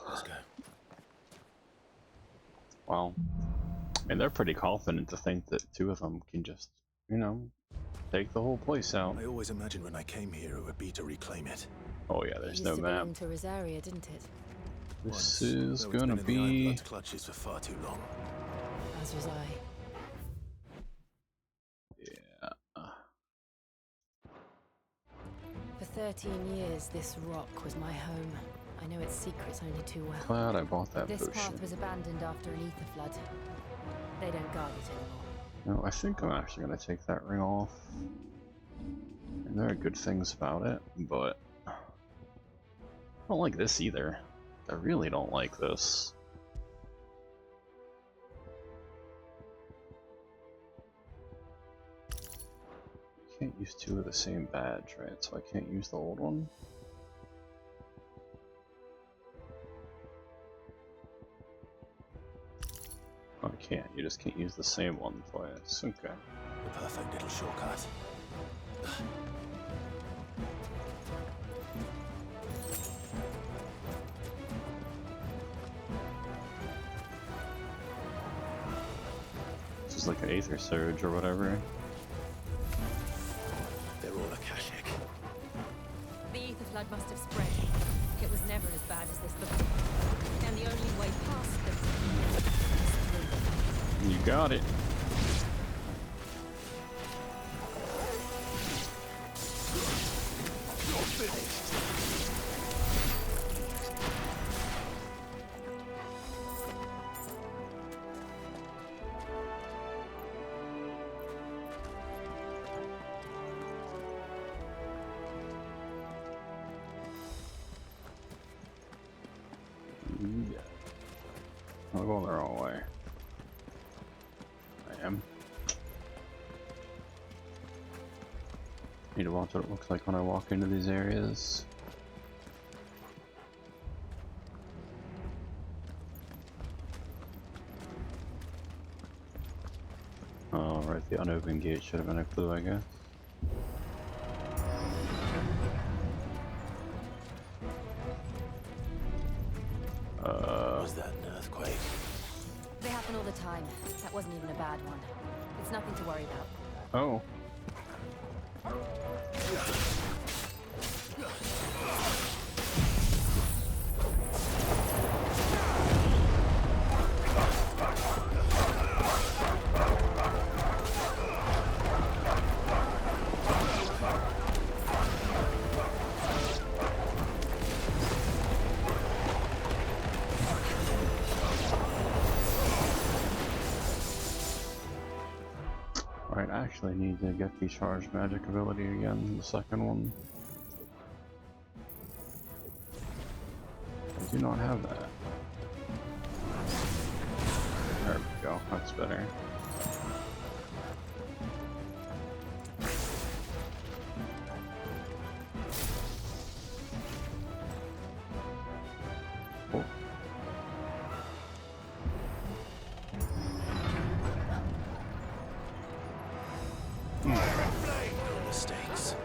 Let's go. Well, I mean, they're pretty confident to think that two of them can just, you know, take the whole place out. I always imagined when I came here it would be to reclaim it. Oh yeah, there's no map. It used to belong to Rosaria, didn't it? This is Though it's gonna been in the be... Iron Blood's clutches for far too long. As was I. Yeah. For 13 years, this rock was my home. I know its secrets only too well. Glad I bought that This potion. path was abandoned after an ether flood. They don't guard it anymore. No, I think I'm actually gonna take that ring off. And there are good things about it, but I don't like this either. I really don't like this. Can't use two of the same badge, right? So I can't use the old one. I can't. You just can't use the same one twice. Okay. The perfect little shortcut. This is like an Aether Surge or whatever. They're all Akashic. The ether flood must have spread. It was never as bad as this before. And the only way past them is through. You got it. You're finished. Yeah. I'm going the wrong way. I am. Need to watch what it looks like when I walk into these areas. Oh, right, the unopened gate should have been a clue, I guess. Was that an earthquake? They happen all the time. That wasn't even a bad one. It's nothing to worry about. Oh. Right, I actually need to get the charged magic ability again, the second one. I do not have that. There we go, that's better. Oh. No mistakes.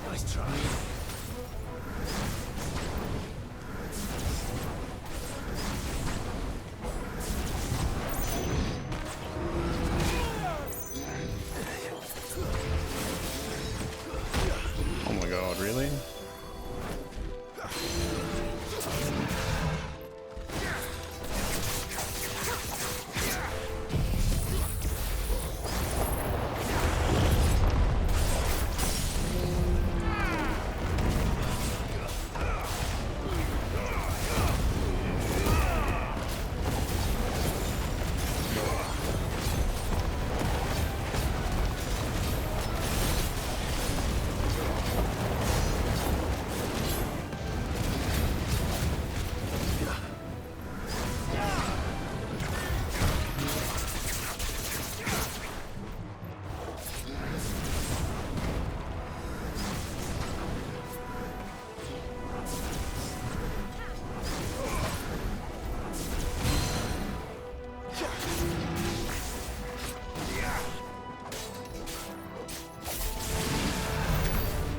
Nice try. Oh my god, really?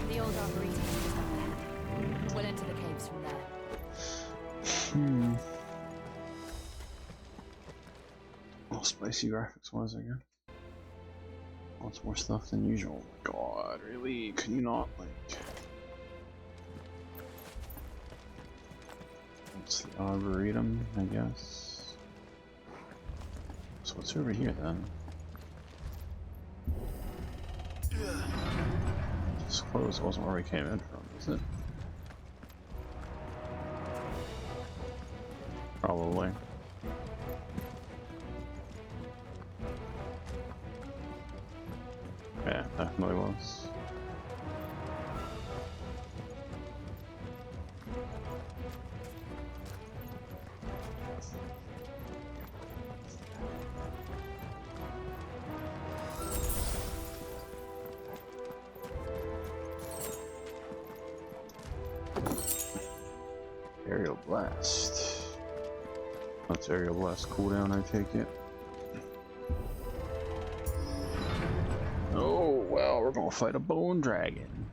The old arboretum is just up there. We'll enter the caves from there. how spicy graphics was again. Lots more stuff than usual. God, really? Can you not, like... What's the Arboretum, I guess? So what's over here, then? This close wasn't where we came in from, is it? Probably. Yeah, definitely was. Aerial Blast. That's Aerial Blast cooldown, I take it. Oh, well, we're gonna fight a bone dragon.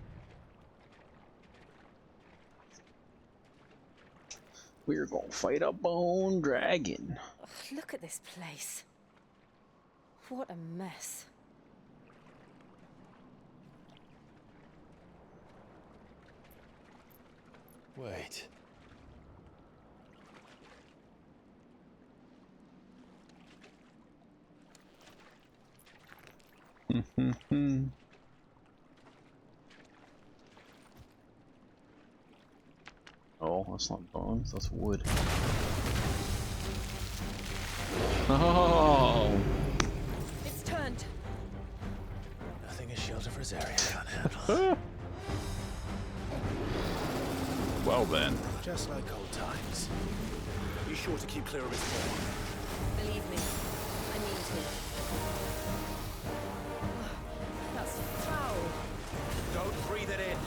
We're gonna fight a bone dragon. Ugh, look at this place. What a mess. Wait. Oh, that's not bones, that's wood. Oh! It's turned. Nothing a shield of Rosaria can't handle. Well then. Just like old times. Be sure to keep clear of his paw. Believe me, I mean to. That's foul. Don't breathe it in.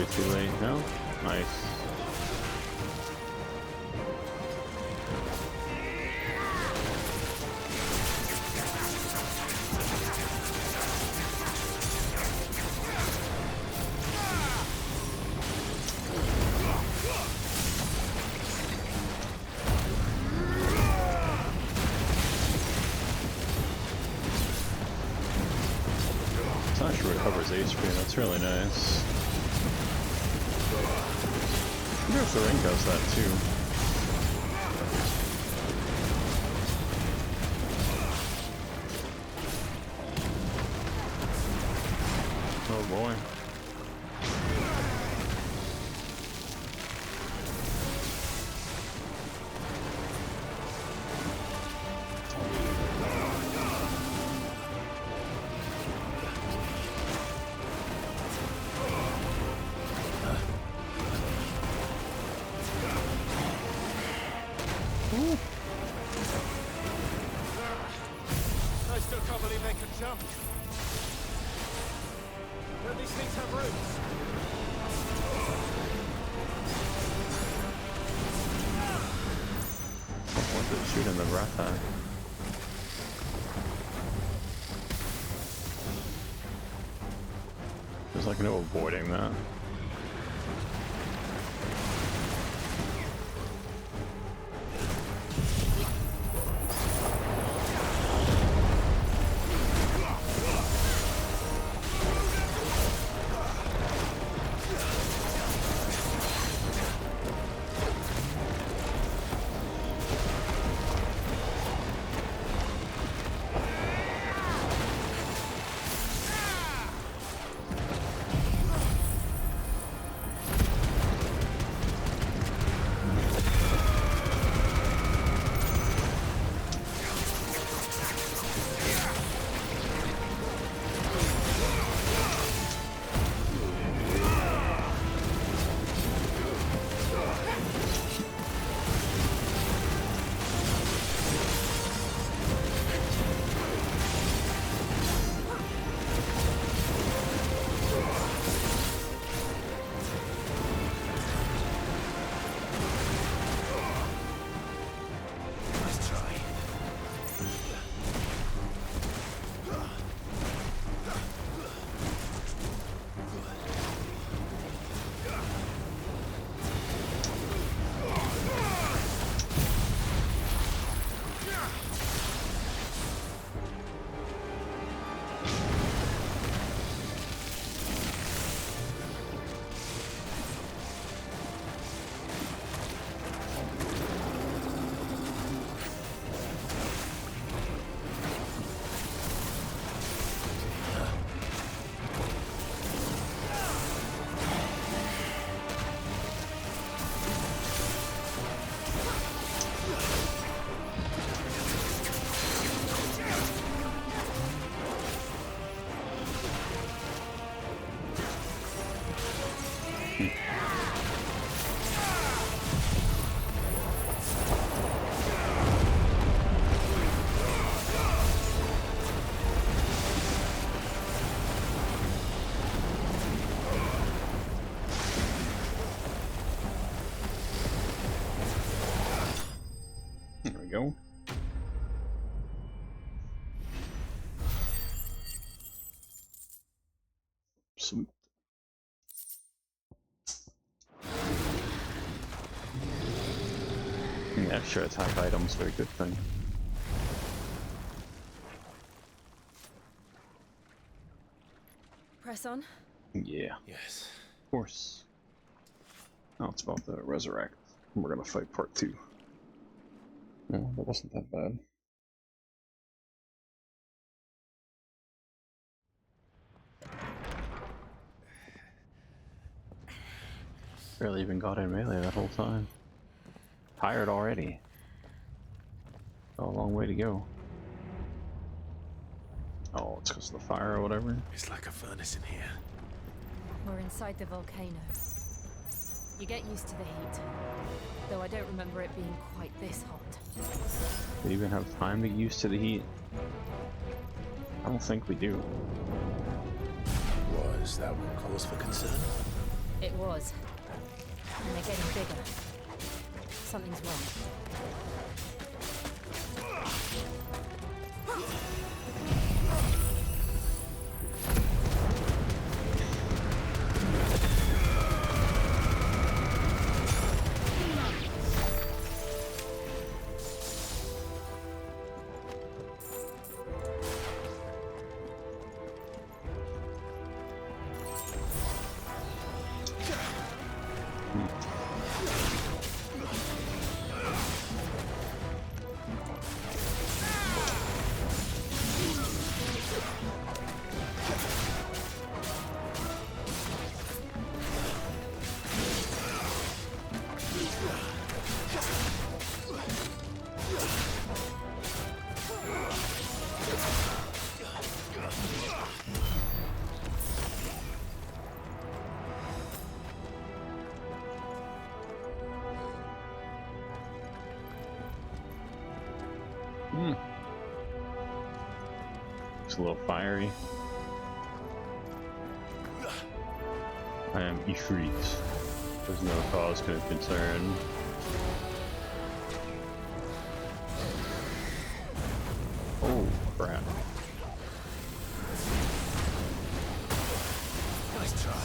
Too late now? Nice. It's not sure it covers HP, that's really nice. I wonder if the ring does that too. Oh boy. I still can't believe they can jump. Don't these things have roots? What's it shooting the breath at? There's like no avoiding that. we go. Sweet. Yeah, sure, attack items, very good thing. Press on. Yeah. Yes. Of course. Now it's about to resurrect. We're gonna fight part 2. No, that wasn't that bad. Barely even got in melee that whole time. Tired already. Got a long way to go. Oh, it's because of the fire or whatever. It's like a furnace in here. We're inside the volcano. You get used to the heat, though I don't remember it being quite this hot. Do we even have time to get used to the heat? I don't think we do. Was that what cause for concern? It was. And they're getting bigger. Something's wrong. It's a little fiery. I am Ifrit. There's no cause of concern. Oh, crap. Nice try.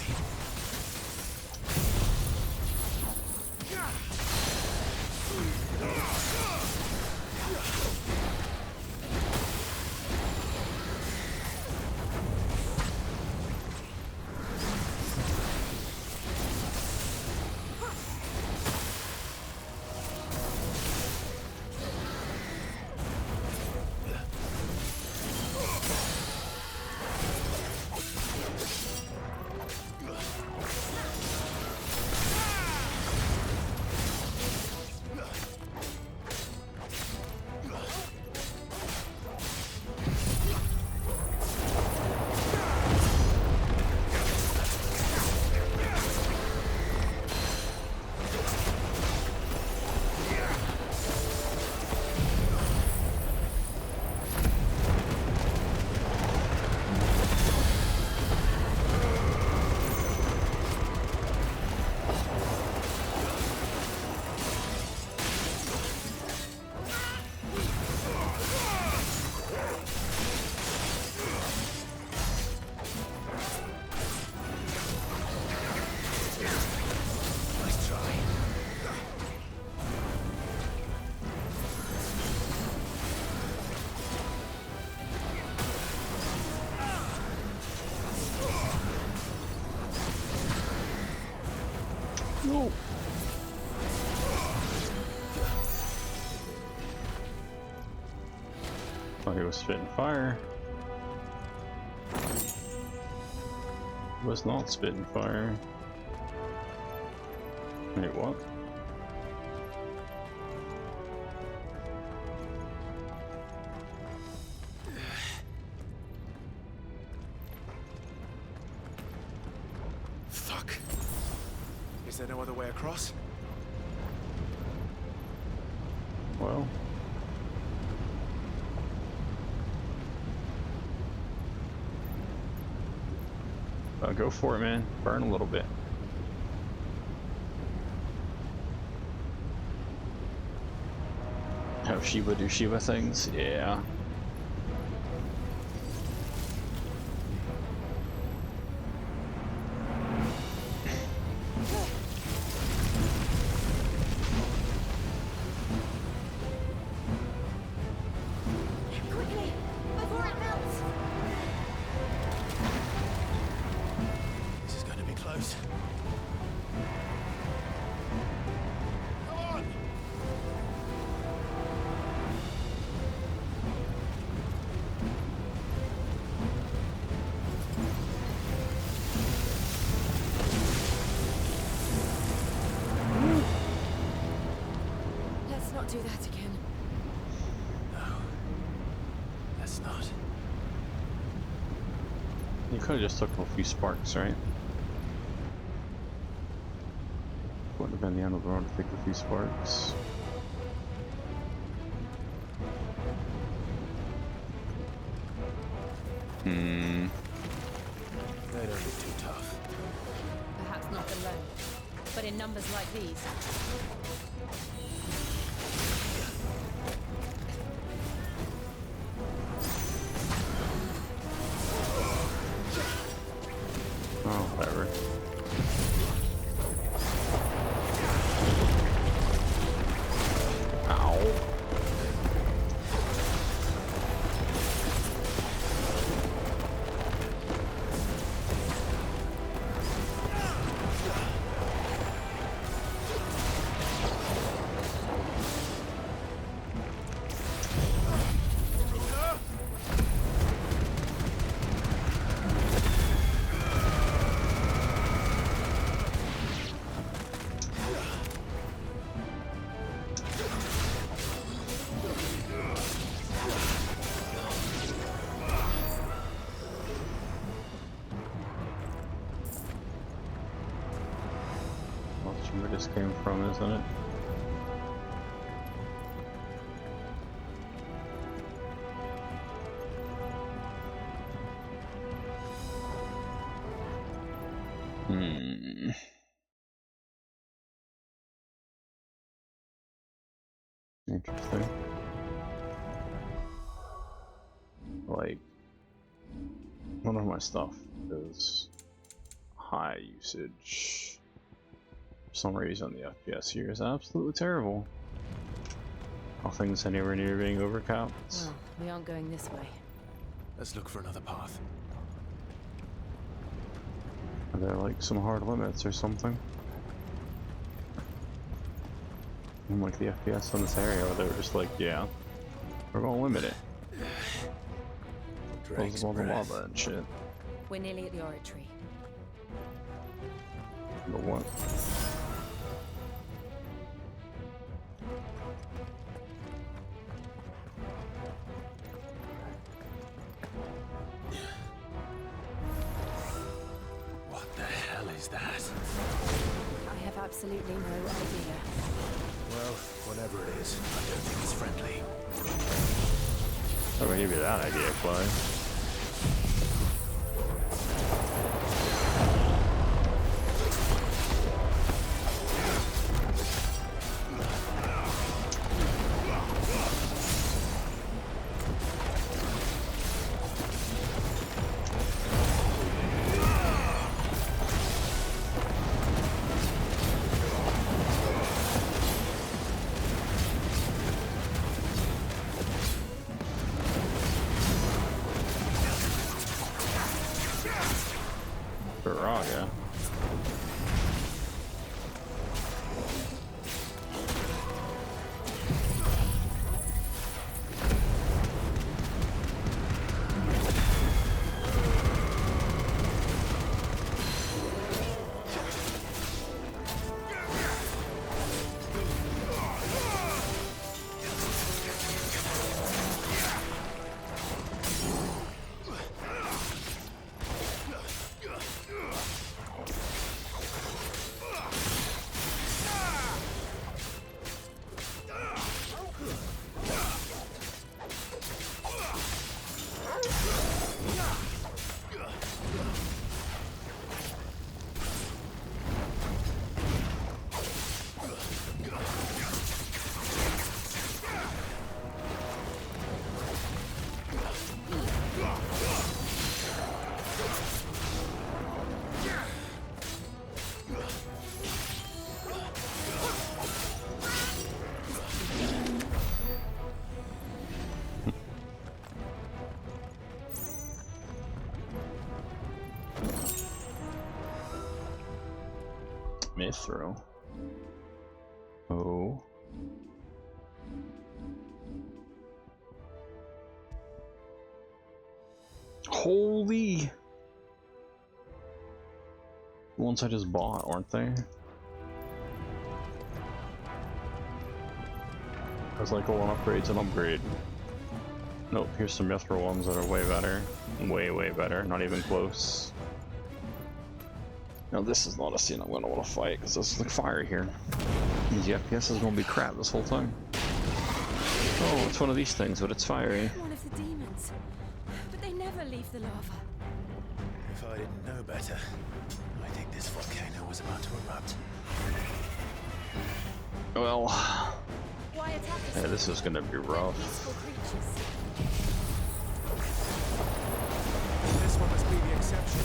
No. Oh, he was spitting fire. He was not spitting fire. Wait, what? Fuck. Is there no other way across? Well. Go for it, man. Burn a little bit. Have Shiva do Shiva things? Yeah. Quickly, before it melts! This is going to be close. Come on! Let's not do that again. No. Let's not. You could have just took a few sparks, right? Wouldn't have been the end of the road to take a few sparks. Hmm. They don't look too tough. Perhaps not alone, but in numbers like these. Oh, whatever. Ow. That's where this came from, isn't it? Hmm. Interesting. Like, none of my stuff is high usage. For some reason, the FPS here is absolutely terrible. Nothing's anywhere near being overcapped. Well, we aren't going this way. Let's look for another path. Are there like some hard limits or something? And like the FPS in this area, where they were just like, yeah, we're gonna limit it. Drake's Blah, blah, blah, breath. blah, and shit. We're nearly at the oratory. But what? What the hell is that? I have absolutely no idea. Well, whatever it is, I don't think it's friendly. I'm gonna give you that idea, Chloe. Mithril. Oh. Holy! The ones I just bought, aren't they? I was like, oh, an upgrade's an upgrade. Nope, here's some Mithril ones that are way better. Way, way better. Not even close. Now this is not a scene I'm gonna want to fight, because there's like fire here. Means the FPS is gonna be crap this whole time. Oh, it's one of these things, but it's fiery. One of the demons. But they never leave the lava. If I didn't know better, I think this volcano was about to erupt. Well, Why attack us? yeah, this is gonna be rough. Peaceful creatures. This one must be the exception.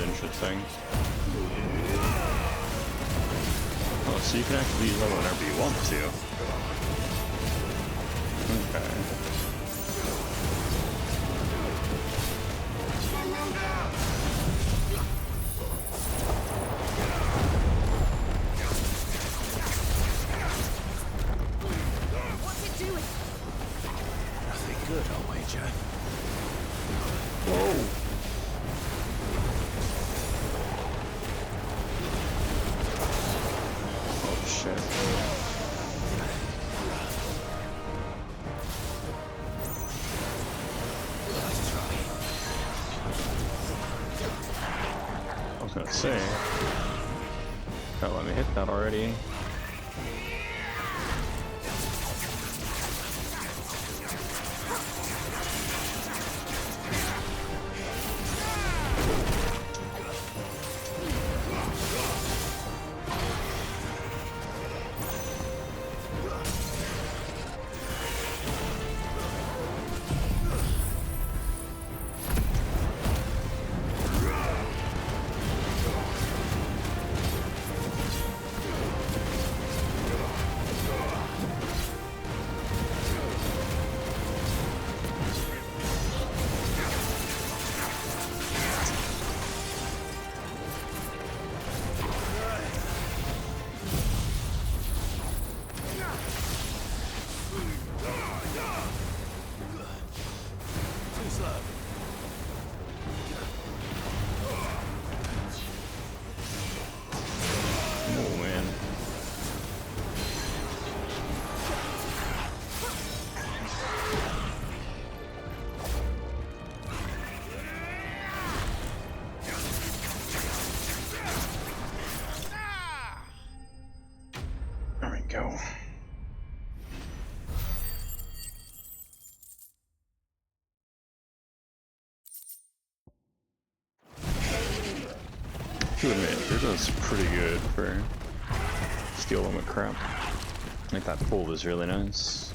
Interesting. Oh, so you can actually use that whenever you want to. Okay. What's it doing? Nothing good, I'll wager. Whoa! I was gonna say, oh, let me hit that already. Go. to admit, Bruto's pretty good for steel limit crap. Like that pull was really nice.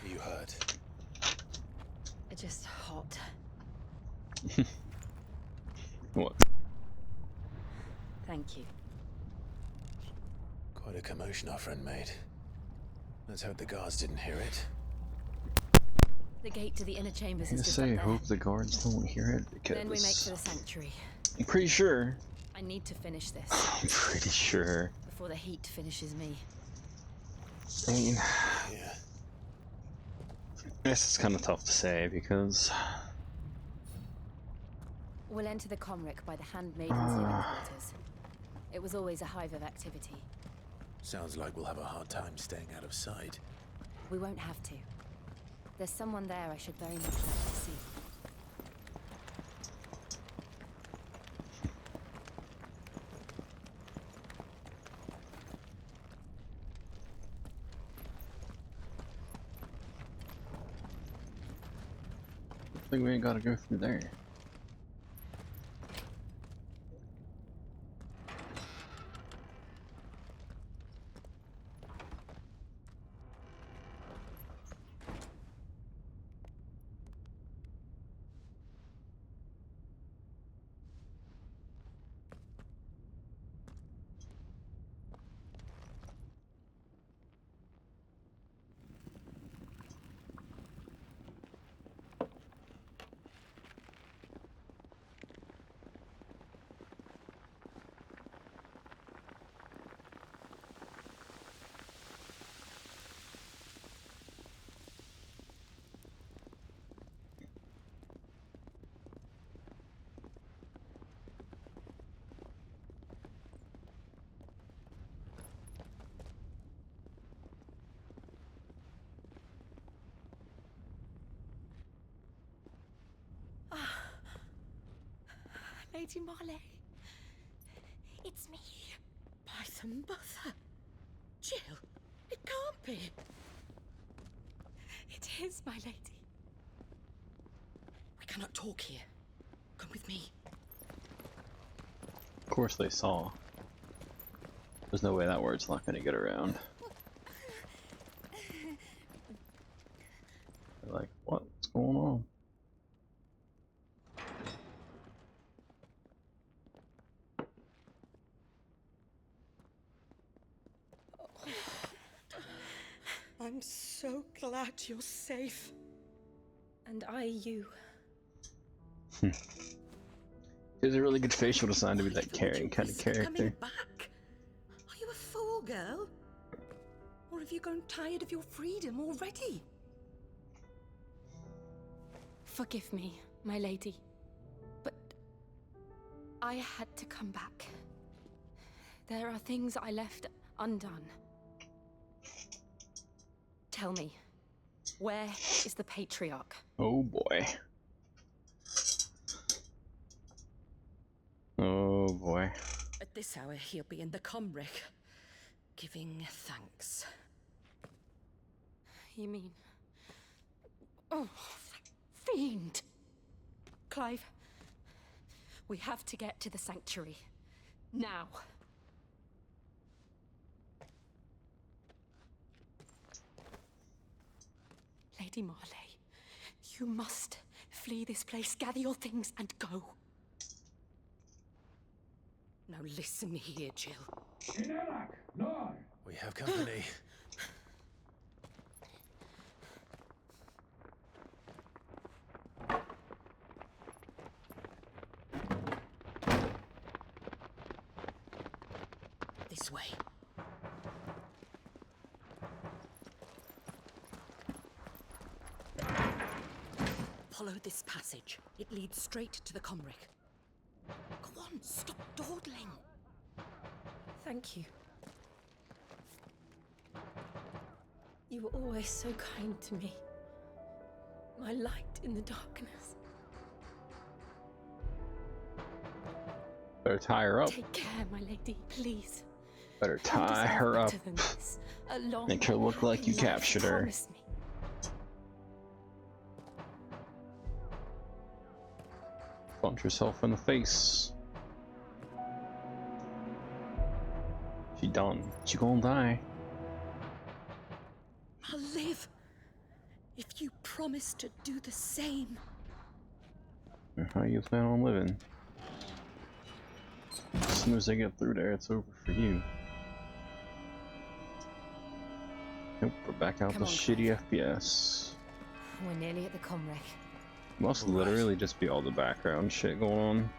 You hurt? Just hot. What? Thank you. Quite a commotion our friend made. Let's hope the guards didn't hear it. The gate to the inner chambers I is just say, up there. hope the guards don't hear it because Then we make for the sanctuary. I'm pretty sure. I need to finish this. I'm pretty sure. Before the heat finishes me. I mean, Yeah. I guess it's kind of tough to say because We'll enter the Comric by the Handmaiden's living quarters. It was always a hive of activity. Sounds like we'll have a hard time staying out of sight. We won't have to. There's someone there I should very much like to see. I think we ain't gotta go through there. Lady Marley. It's me. By the mother. Jill, it can't be. It is, my lady. We cannot talk here. Come with me. Of course they saw. There's no way that word's not gonna get around. They're like, what's going on? I'm so glad you're safe. And you. He has a really good facial design to be that caring kind of character. Coming back? Are you a fool, girl? Or have you grown tired of your freedom already? Forgive me, my lady, but I had to come back. There are things I left undone. Tell me, where is the Patriarch? Oh boy. Oh boy. At this hour, he'll be in the Comric, giving thanks. You mean... Oh, fiend! Clive, we have to get to the sanctuary. Now. Lady Marley, you must flee this place, gather your things, and go. Now listen here, Jill. We have company. This way. Follow this passage. It leads straight to the Comric. Go on, stop dawdling. Thank you. You were always so kind to me. My light in the darkness. Better tie her up. Take care, my lady, please. Better tie her up. A long Make her look like you captured her. promise me. punch herself in the face. She done. She gonna die. I'll live if you promise to do the same. And how you plan on living? As soon as I get through there, it's over for you. Nope, we're back out Come the on, shitty FPS. We're nearly at the comwreck. Must literally just be all the background shit going on.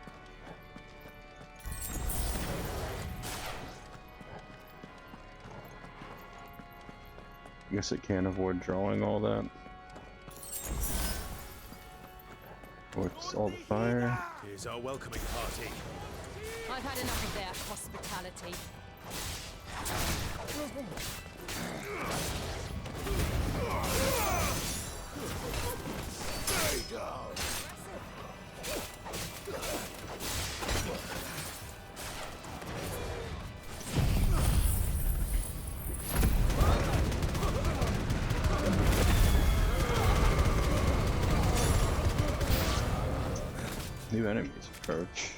Guess it can't avoid drawing all that. What's all the fire? Here's our welcoming party. I've had enough of their hospitality. Stay down. New enemies approach.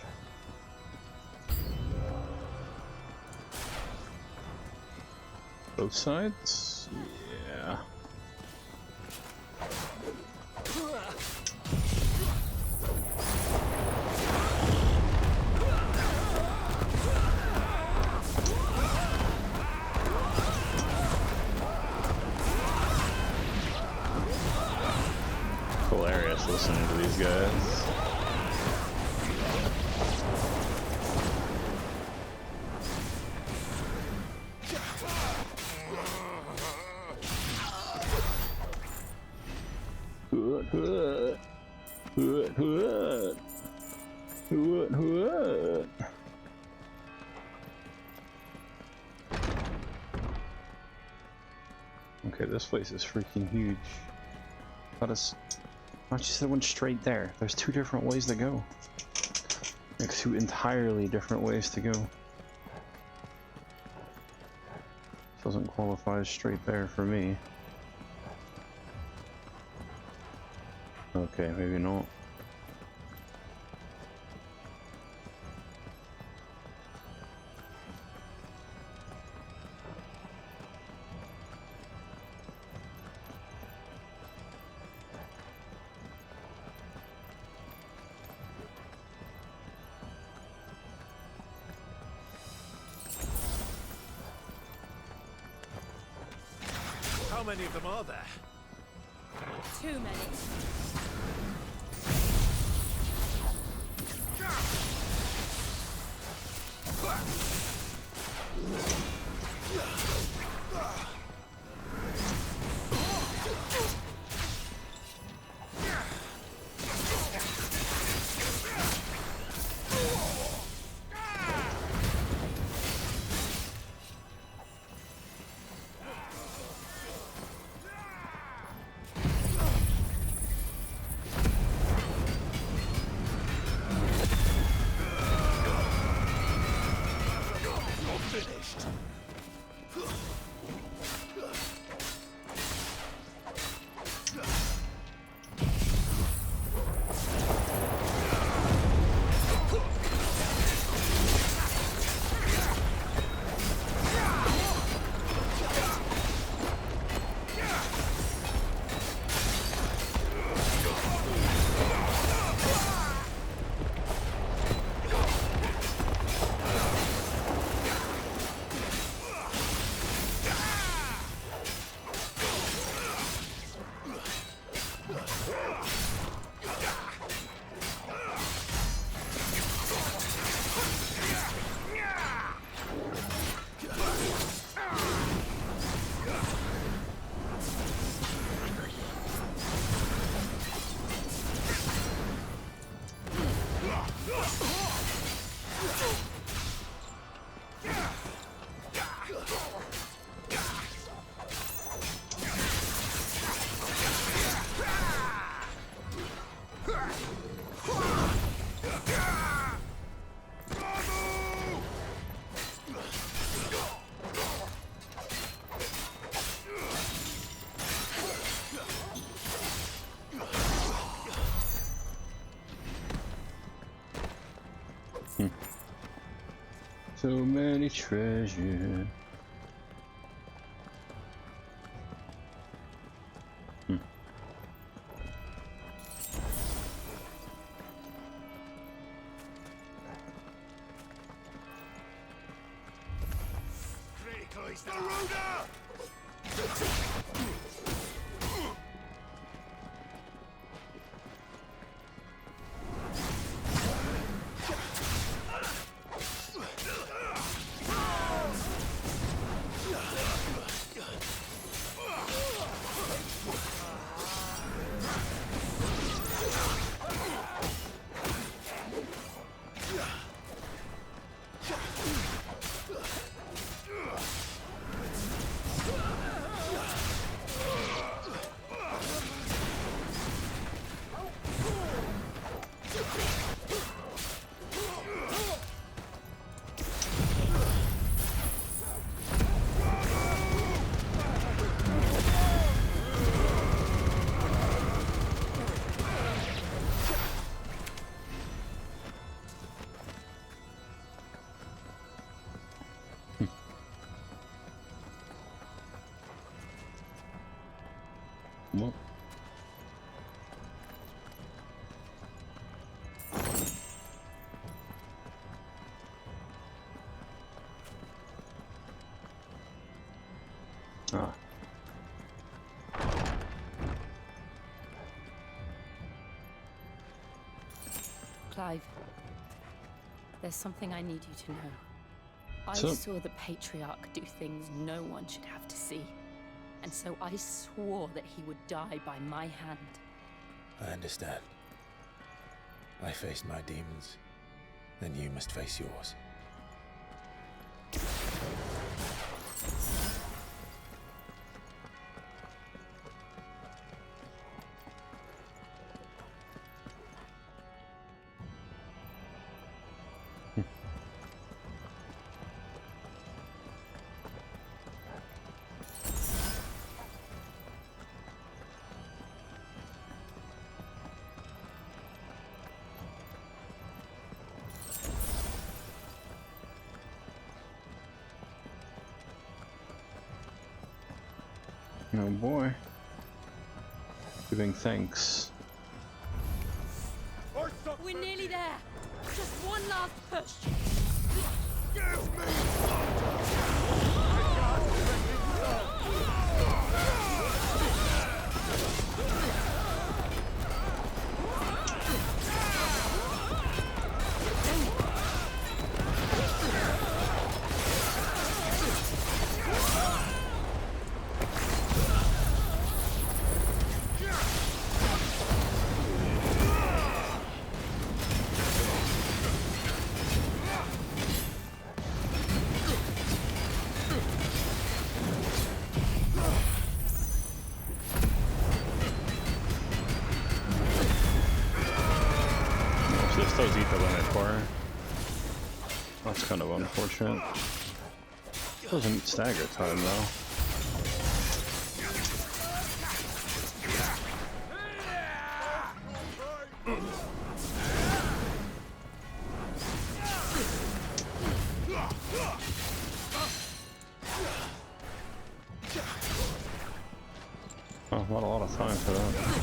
Both sides? Yeah. Hilarious listening to these guys. Okay, this place is freaking huge. Why don't you say one straight there? There's two different ways to go. Like two entirely different ways to go. Doesn't qualify as straight there for me. Okay, maybe not. How many of them are there? Too many. So many treasure. What? Ah. Clive, there's something I need you to know. I So- saw the Patriarch do things no one should have to see. And so I swore that he would die by my hand. I understand. I faced my demons, then you must face yours. Oh boy. Giving thanks. We're nearly there. Just one last push. Those eat the limit bar. That's kind of unfortunate. Doesn't meet stagger time though. Oh, not a lot of time for that.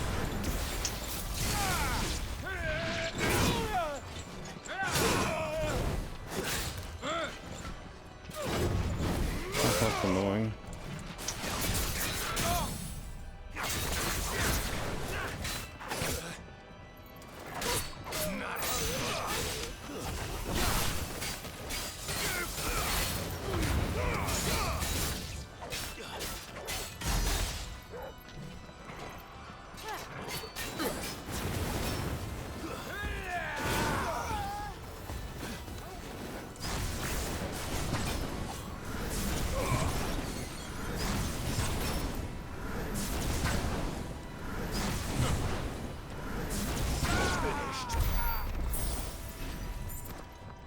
That's annoying.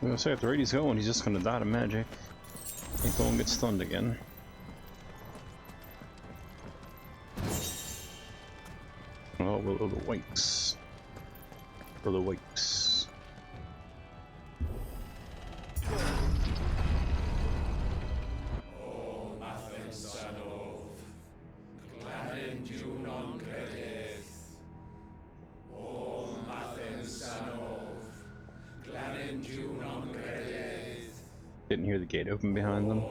I'm gonna say, at the rate he's going, he's just gonna die to magic. Ain't gonna get stunned again. Oh, Will of the Wakes. Will of the Wakes. Didn't hear the gate open behind them.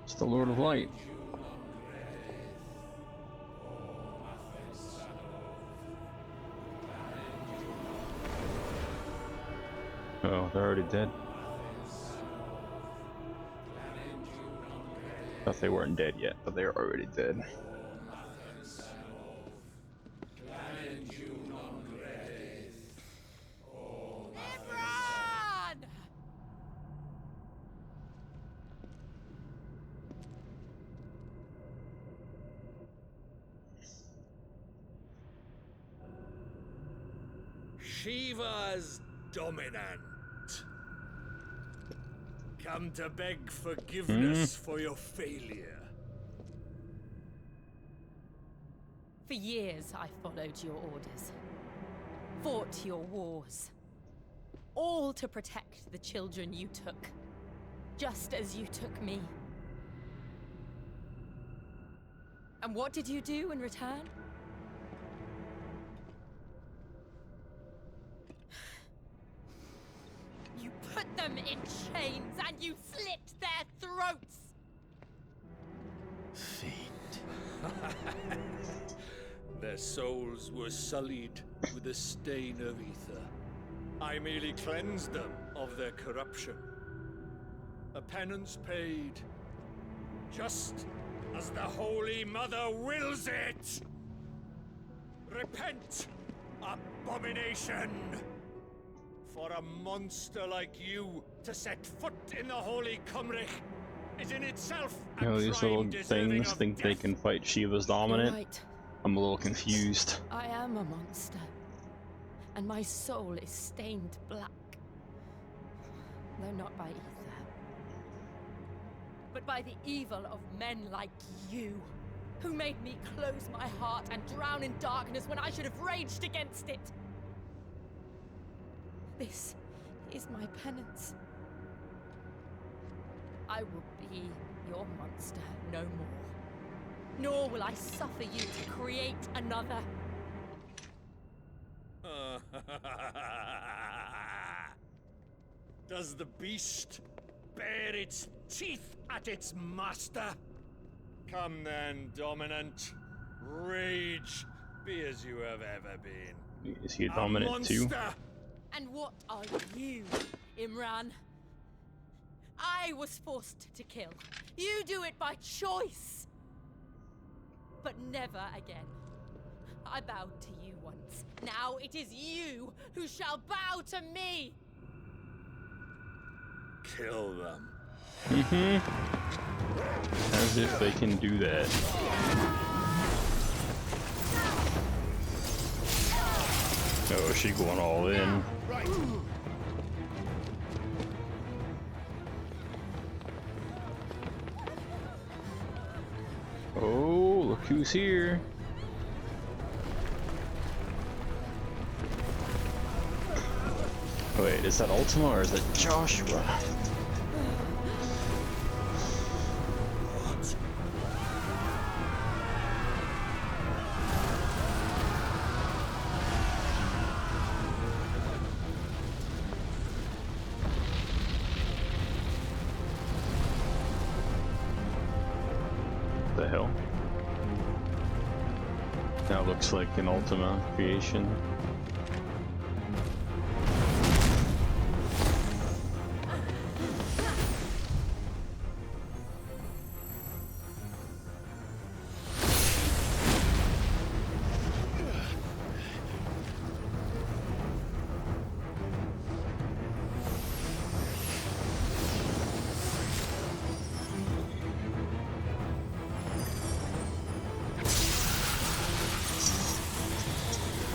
It's the Lord of Light. Oh, they're already dead. Thought they weren't dead yet, but they're already dead. Shiva's dominant. Come to beg forgiveness for your failure. For years, I followed your orders, fought your wars, all to protect the children you took, just as you took me. And what did you do in return? You put them in chains and you slit their throats! Their souls were sullied with the stain of ether. I merely cleansed them of their corruption. A penance paid, just as the Holy Mother wills it! Repent, abomination! For a monster like you to set foot in the Holy Cymric is in itself a You know, these little crime things think they can fight Shiva's dominant. You're right. I'm a little confused. I am a monster, and my soul is stained black. Though not by ether, but by the evil of men like you, who made me close my heart and drown in darkness when I should have raged against it. This is my penance. I will be your monster no more. Nor will I suffer you to create another. Does the beast bare its teeth at its master? Come then, dominant. Rage, be as you have ever been. Is he a dominant too? And what are you, Imran? I was forced to kill. You do it by choice. But never again. I bowed to you once. Now it is you who shall bow to me. Kill them. As if they can do that. Oh, she going all in. Right. Oh, look who's here. Wait, is that Ultima or is that Joshua? The hell? That looks like an Ultima creation.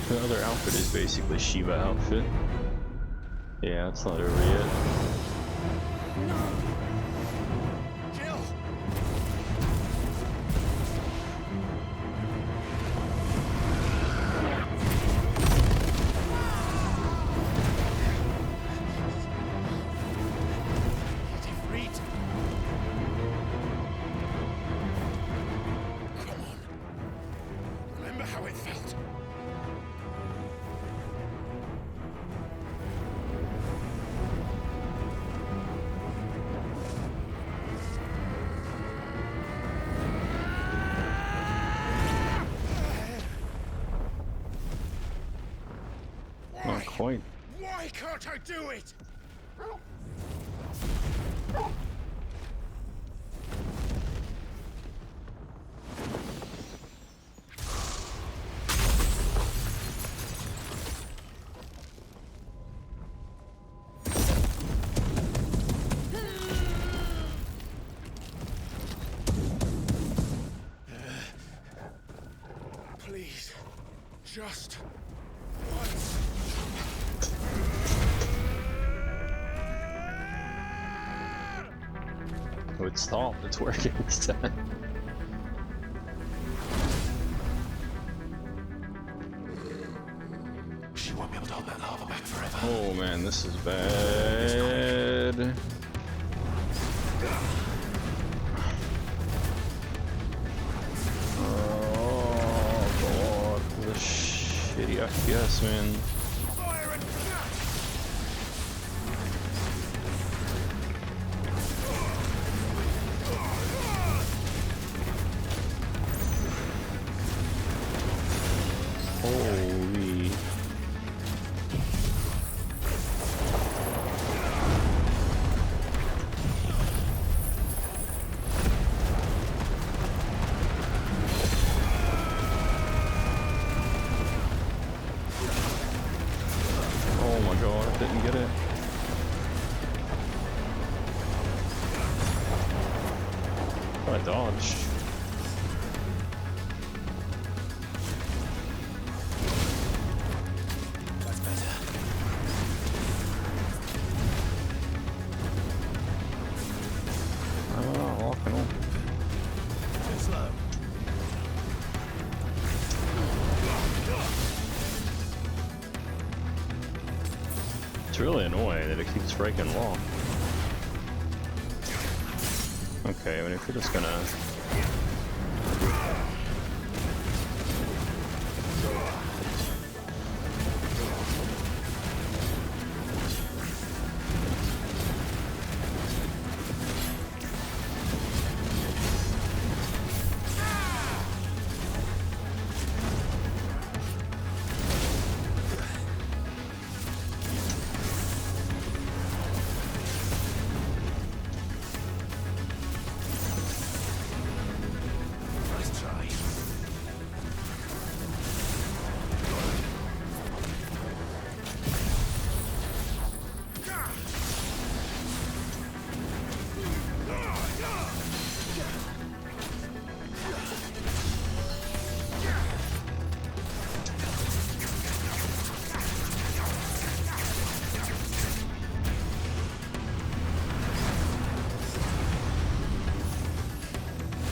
The other outfit is basically Shiva outfit. Yeah, it's not over yet. Jill! quite. Why can't I do it? Please, just once. Oh, it stopped. It's working this time. She won't be able to hold that lava back forever. Oh man, this is bad. Oh god, this shitty FPS, man. Holy. Oh my god, I didn't get it. I dodged. That's better. Walking on. Too slow. It's really annoying that it keeps breaking wall. Okay, I mean if you're just gonna... Nice try.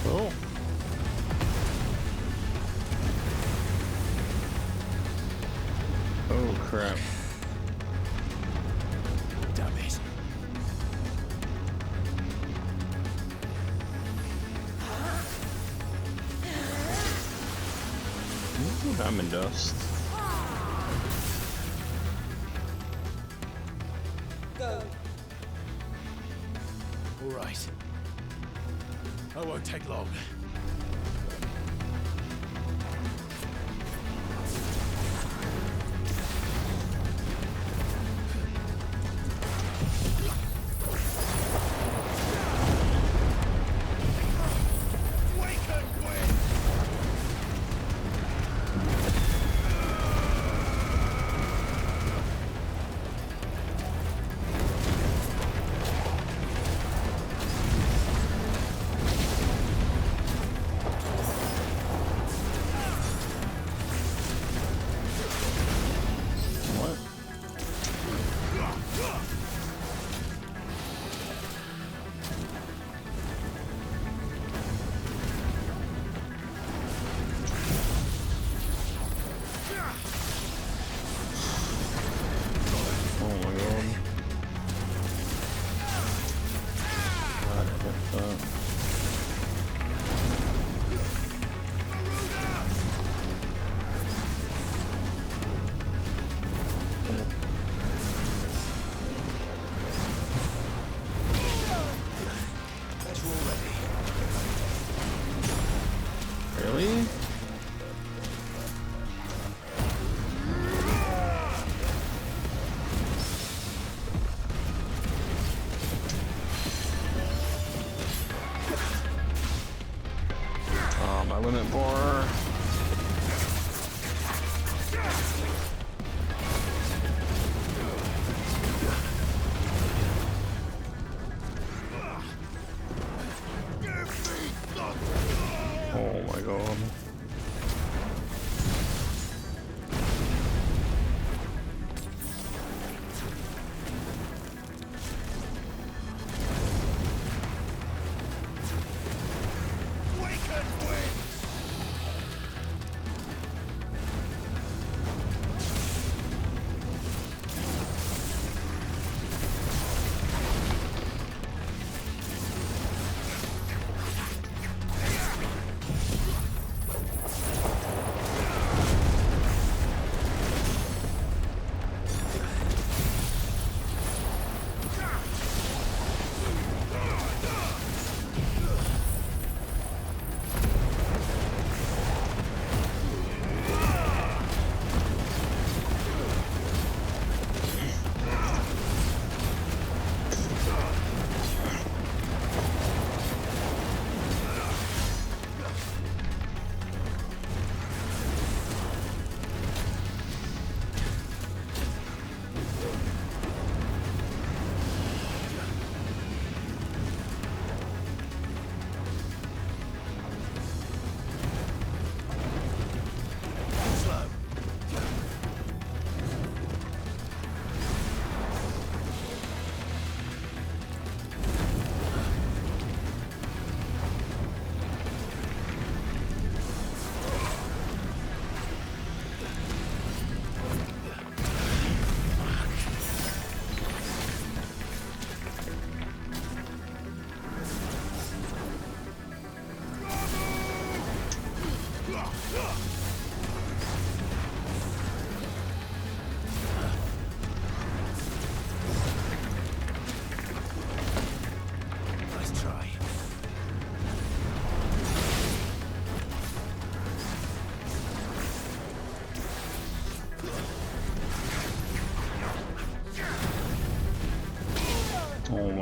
Oh. Oh crap. Damn it. Ooh, diamond dust. Go. All right. I won't take long.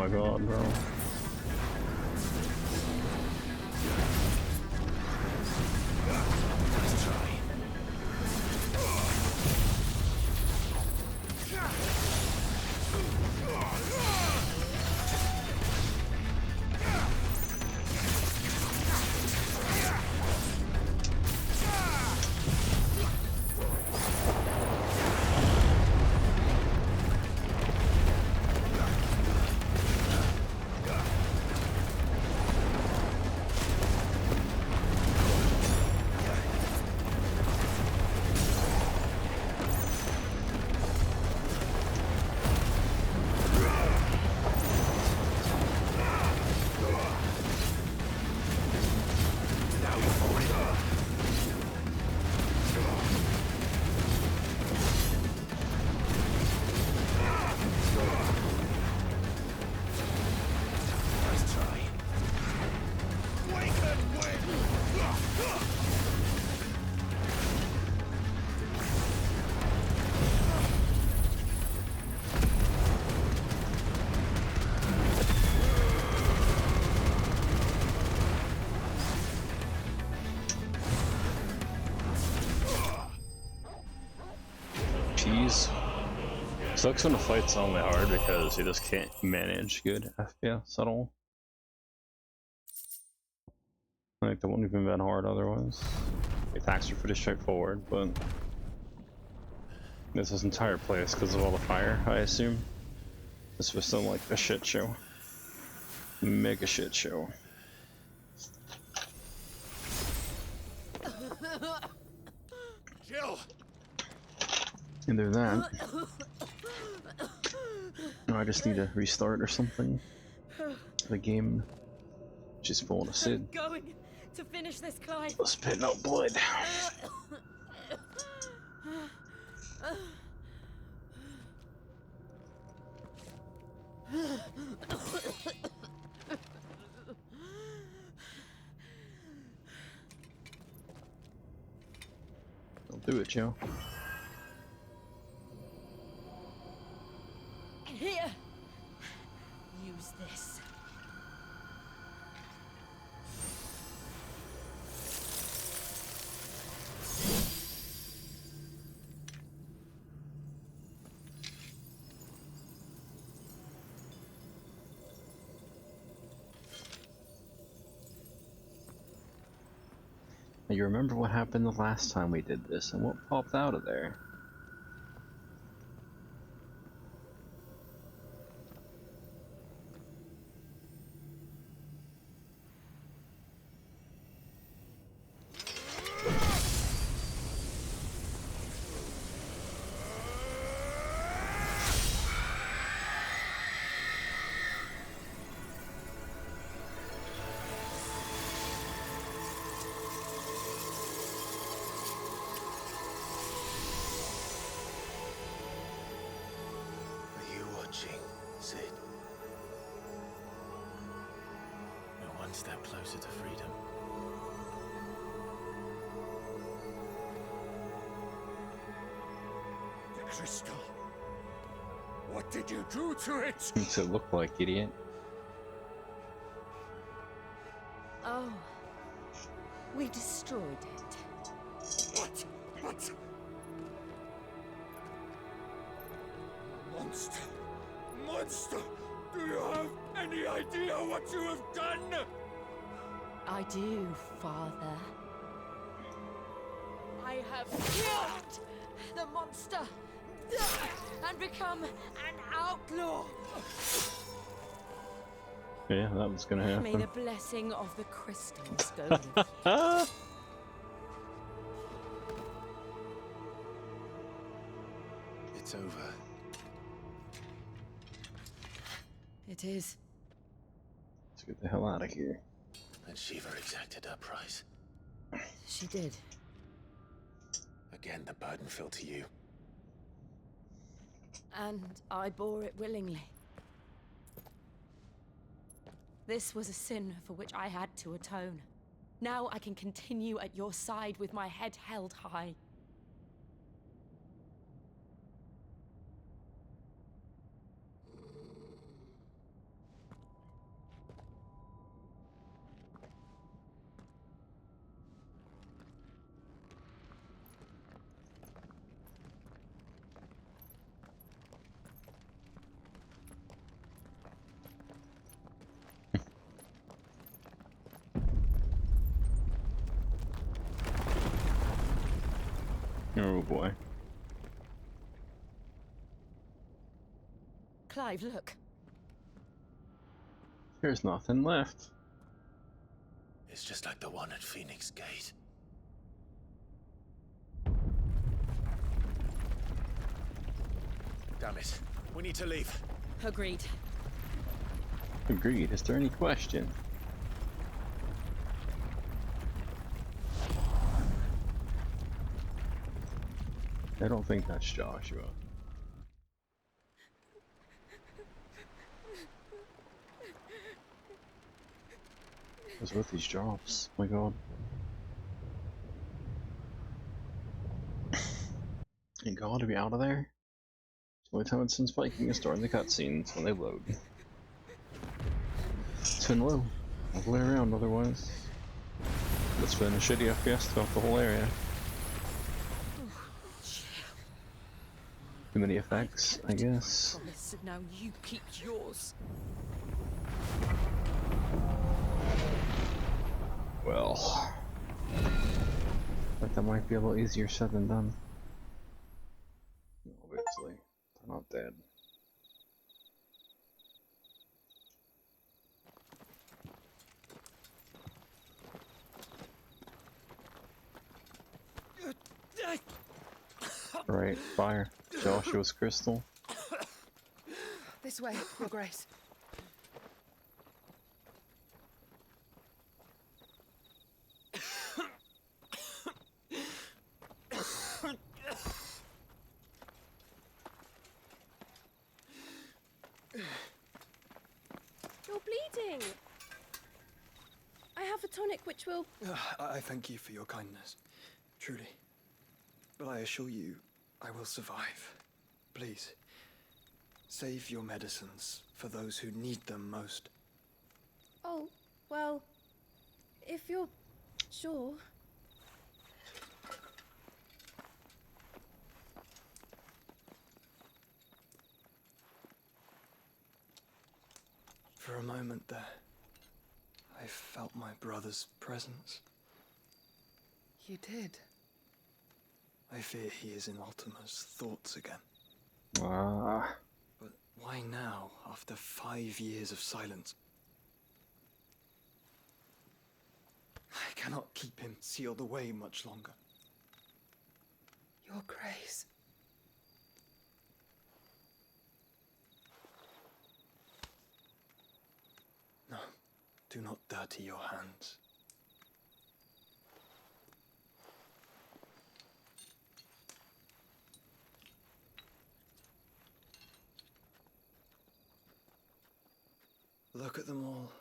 my god, bro. Jeez. Sucks when a fight's only hard because you just can't manage good FPS at all. Like, that wouldn't even been hard otherwise. The attacks are pretty straightforward, but this entire place because of all the fire, I assume. This was still like a shit show. Mega shit show. Jill! Either that, or I just need to restart or something. The game just pulling a Sid. Going to finish this, Clyde. Spitting out blood. Don't do it, Joe. Here. Use this. You remember what happened the last time we did this and what popped out of there? Sid. We're one step closer to freedom. The crystal. What did you do to it? What's it look like, idiot? Oh. We destroyed it. What? What? Monster! Monster! Do you have any idea what you have done? I do, Father. I have killed the monster and become an outlaw. Yeah, that was gonna happen. May the blessing of the crystals go with you. It's over. It is. Let's get the hell out of here. And Shiva exacted her price. She did. Again, the burden fell to you. And I bore it willingly. This was a sin for which I had to atone. Now I can continue at your side with my head held high. Oh boy. Clive, look. There's nothing left. It's just like the one at Phoenix Gate. Damn it. We need to leave. Agreed. Agreed. Is there any question? I don't think that's Joshua. What's with these drops? Oh my god. Thank god to be out of there. It's the only time it's been spiking is during the cutscenes when they load. It's been low all the way around otherwise. It's been a shitty FPS throughout the whole area. Too many effects, I guess. Promise, and now you keep yours. Well, but that might be a little easier said than done. Obviously, they're not dead. Right, fire. Joshua's crystal. This way, Your Grace. You're bleeding. I have a tonic which will... I thank you for your kindness, truly. But I assure you, I will survive. Please, save your medicines for those who need them most. Oh, well, if you're sure. For a moment there, I felt my brother's presence. You did? I fear he is in Ultima's thoughts again. Ah. But why now, after 5 years of silence? I cannot keep him sealed away much longer. Your Grace. No, do not dirty your hands. Look at them all.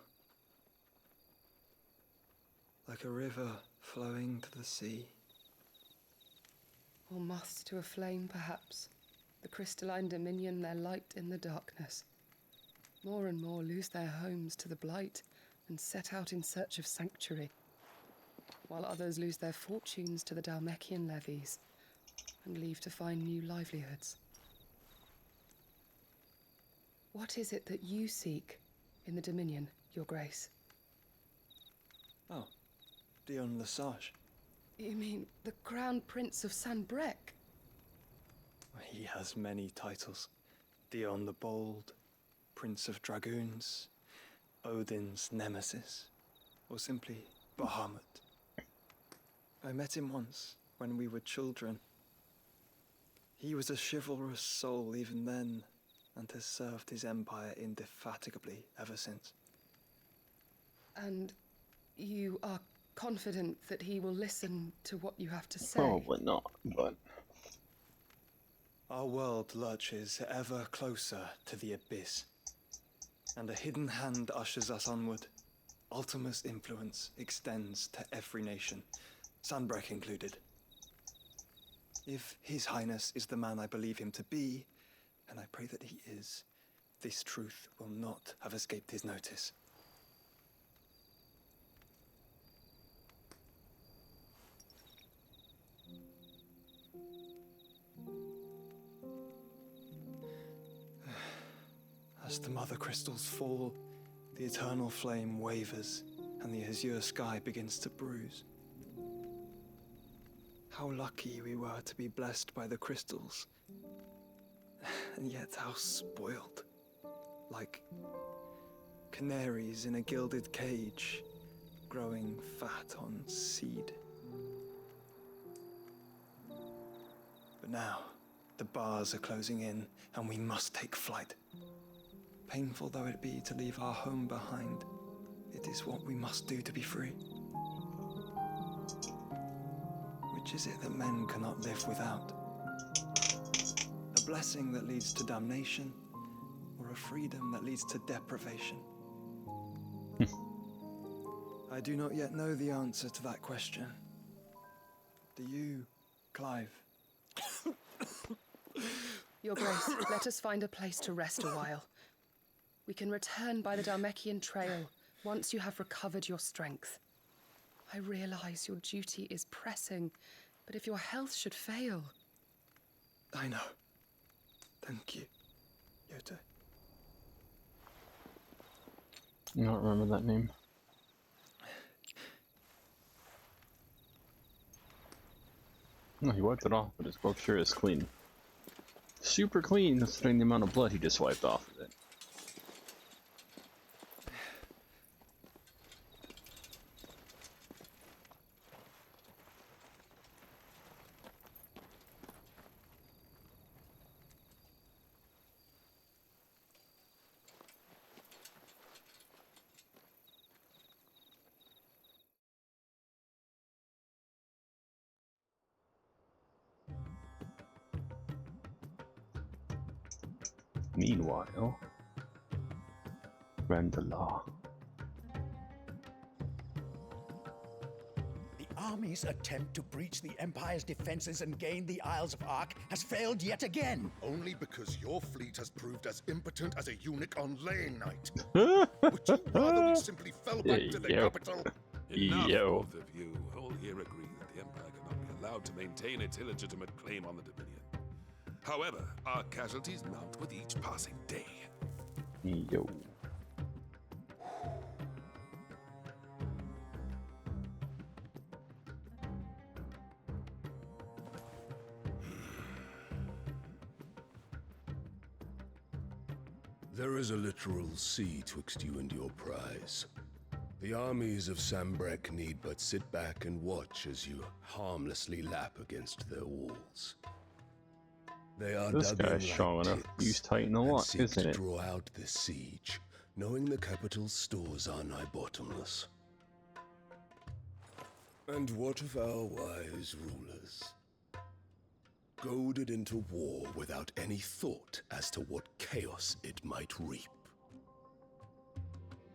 Like a river flowing to the sea. Or moths to a flame, perhaps. The crystalline dominion their light in the darkness. More and more lose their homes to the blight and set out in search of sanctuary, while others lose their fortunes to the Dalmekian levies and leave to find new livelihoods. What is it that you seek in the Dominion, Your Grace? Oh, Dion Lesage. You mean the Crown Prince of Sanbrec? He has many titles. Dion the Bold, Prince of Dragoons, Odin's Nemesis, or simply Bahamut. I met him once, when we were children. He was a chivalrous soul even then, and has served his empire indefatigably ever since. And you are confident that he will listen to what you have to say? Probably not, but... Our world lurches ever closer to the abyss, and a hidden hand ushers us onward. Ultima's influence extends to every nation, Sanbrec included. If His Highness is the man I believe him to be, and I pray that he is, this truth will not have escaped his notice. As the mother crystals fall, the eternal flame wavers, and the azure sky begins to bruise. How lucky we were to be blessed by the crystals. And yet how spoiled. Like canaries in a gilded cage, growing fat on seed. But now, the bars are closing in, and we must take flight. Painful though it be to leave our home behind, it is what we must do to be free. Which is it that men cannot live without? A blessing that leads to damnation, or a freedom that leads to deprivation? I do not yet know the answer to that question. Do you, Clive? Your Grace, let us find a place to rest a while. We can return by the Dalmekian trail once you have recovered your strength. I realize your duty is pressing, but if your health should fail... I know. Thank you, Yote. I don't remember that name. No, he wiped it off, but his book sure is clean. Super clean, considering the amount of blood he just wiped off of it. Meanwhile, Randala. The army's attempt to breach the Empire's defenses and gain the Isles of Ark has failed yet again. Only because your fleet has proved as impotent as a eunuch on laying night. Would you rather we simply fell back to the capital? Enough, Yo. both of you. All here agree that the Empire cannot be allowed to maintain its illegitimate claim on the Dominion. However, our casualties mount with each passing day. Yo. There is a literal sea twixt you and your prize. The armies of Sambrek need but sit back and watch as you harmlessly lap against their walls. They are This dug guy's in strong like enough. ticks Use Titan a and lot, seek isn't to it? draw out this siege, knowing the capital's stores are nigh bottomless. And what of our wise rulers? Goaded into war without any thought as to what chaos it might reap.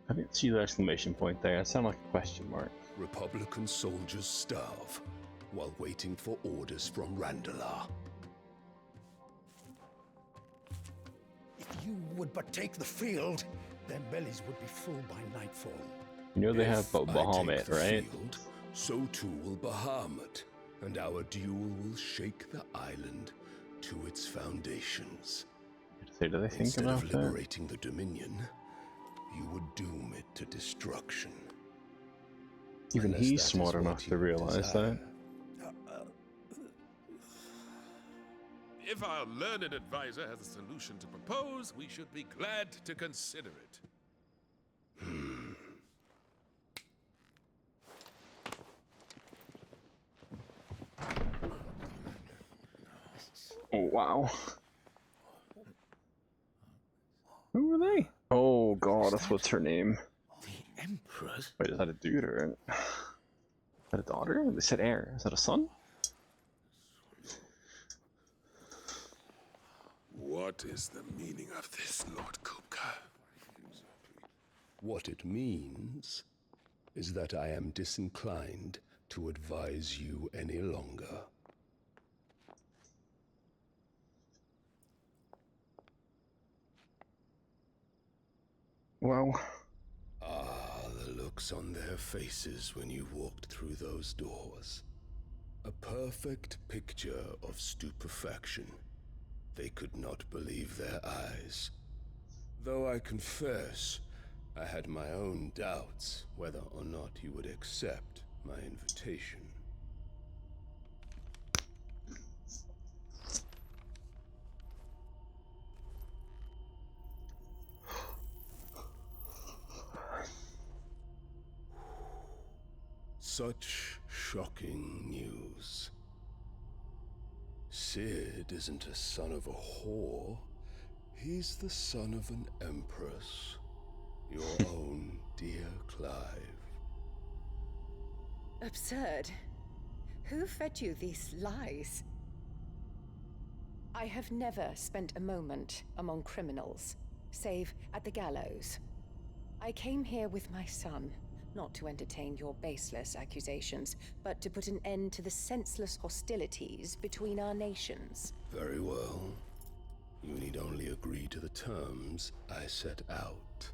I didn't see the exclamation point there. It sounded like a question mark. Republican soldiers starve while waiting for orders from Randalar. If you would but take the field, their bellies would be full by nightfall. You know they have If I take Bahamut, the right? field, so too will Bahamut, and our duel will shake the island to its foundations. So do they think Instead about of that? liberating the Dominion, you would doom it to destruction. Even Unless he's that smart is enough what to you realize desire. that. If our learned advisor has a solution to propose, we should be glad to consider it. Oh, wow. Who are they? Oh god, that's what's her name. The Emperor's? Wait, is that a dude or is that a daughter? They said heir. Is that a son? What is the meaning of this, Lord Kupka? What it means is that I am disinclined to advise you any longer. Well. Ah, the looks on their faces when you walked through those doors. A perfect picture of stupefaction. They could not believe their eyes. Though I confess, I had my own doubts whether or not you would accept my invitation. Such shocking news. Sid isn't a son of a whore. He's the son of an empress. Your own dear Clive. Absurd. Who fed you these lies? I have never spent a moment among criminals, save at the gallows. I came here with my son, not to entertain your baseless accusations, but to put an end to the senseless hostilities between our nations. Very well. You need only agree to the terms I set out.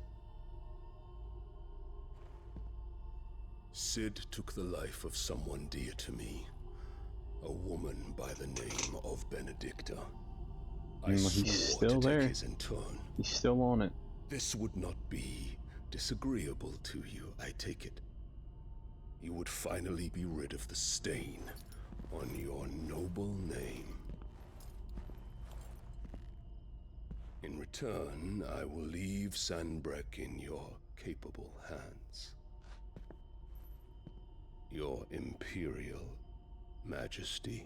Sid took the life of someone dear to me, a woman by the name of Benedicta. I swore to take his in turn. He's still on it. This would not be disagreeable to you, I take it. You would finally be rid of the stain on your noble name. In return, I will leave Sanbreque in your capable hands. Your Imperial Majesty.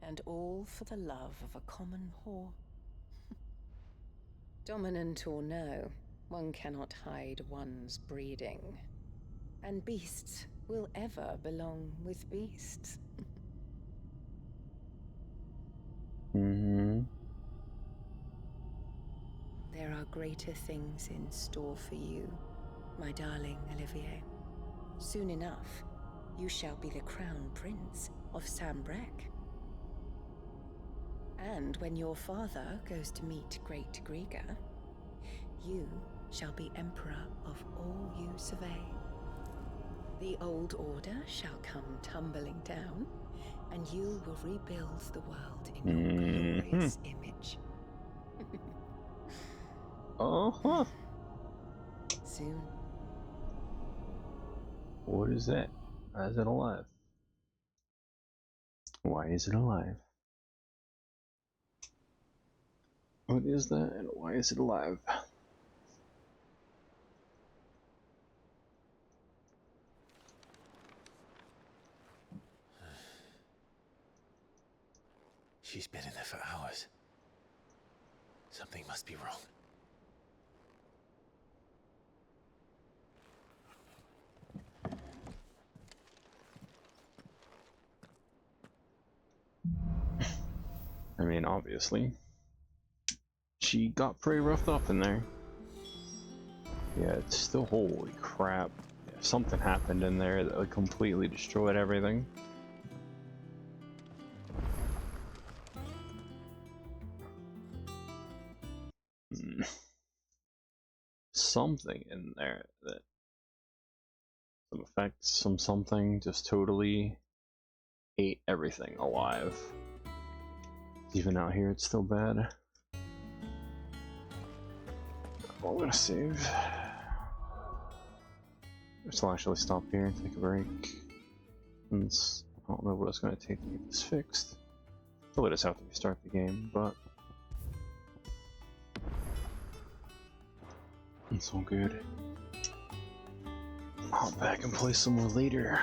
And all for the love of a common whore. Dominant or no, one cannot hide one's breeding. And beasts will ever belong with beasts. Mm-hmm. There are greater things in store for you, my darling Olivier. Soon enough, you shall be the crown prince of Sanbreque. And when your father goes to meet Great Griga, you shall be emperor of all you survey. The old order shall come tumbling down, and you will rebuild the world in your glorious image. Uh-huh. Soon. What is that? Why is it alive? Why is it alive? What is that and why is it alive? She's been in there for hours. Something must be wrong. I mean, obviously. She got pretty roughed up in there. Yeah, it's still, holy crap. Yeah, something happened in there that like, completely destroyed everything. Something in there that some effect, something just totally ate everything alive. Even out here it's still bad. I'm gonna save. I'll actually stop here and take a break. Since I don't know what it's gonna take to get this fixed. Probably just have to restart the game, but it's all good. I'll hop back and play some more later.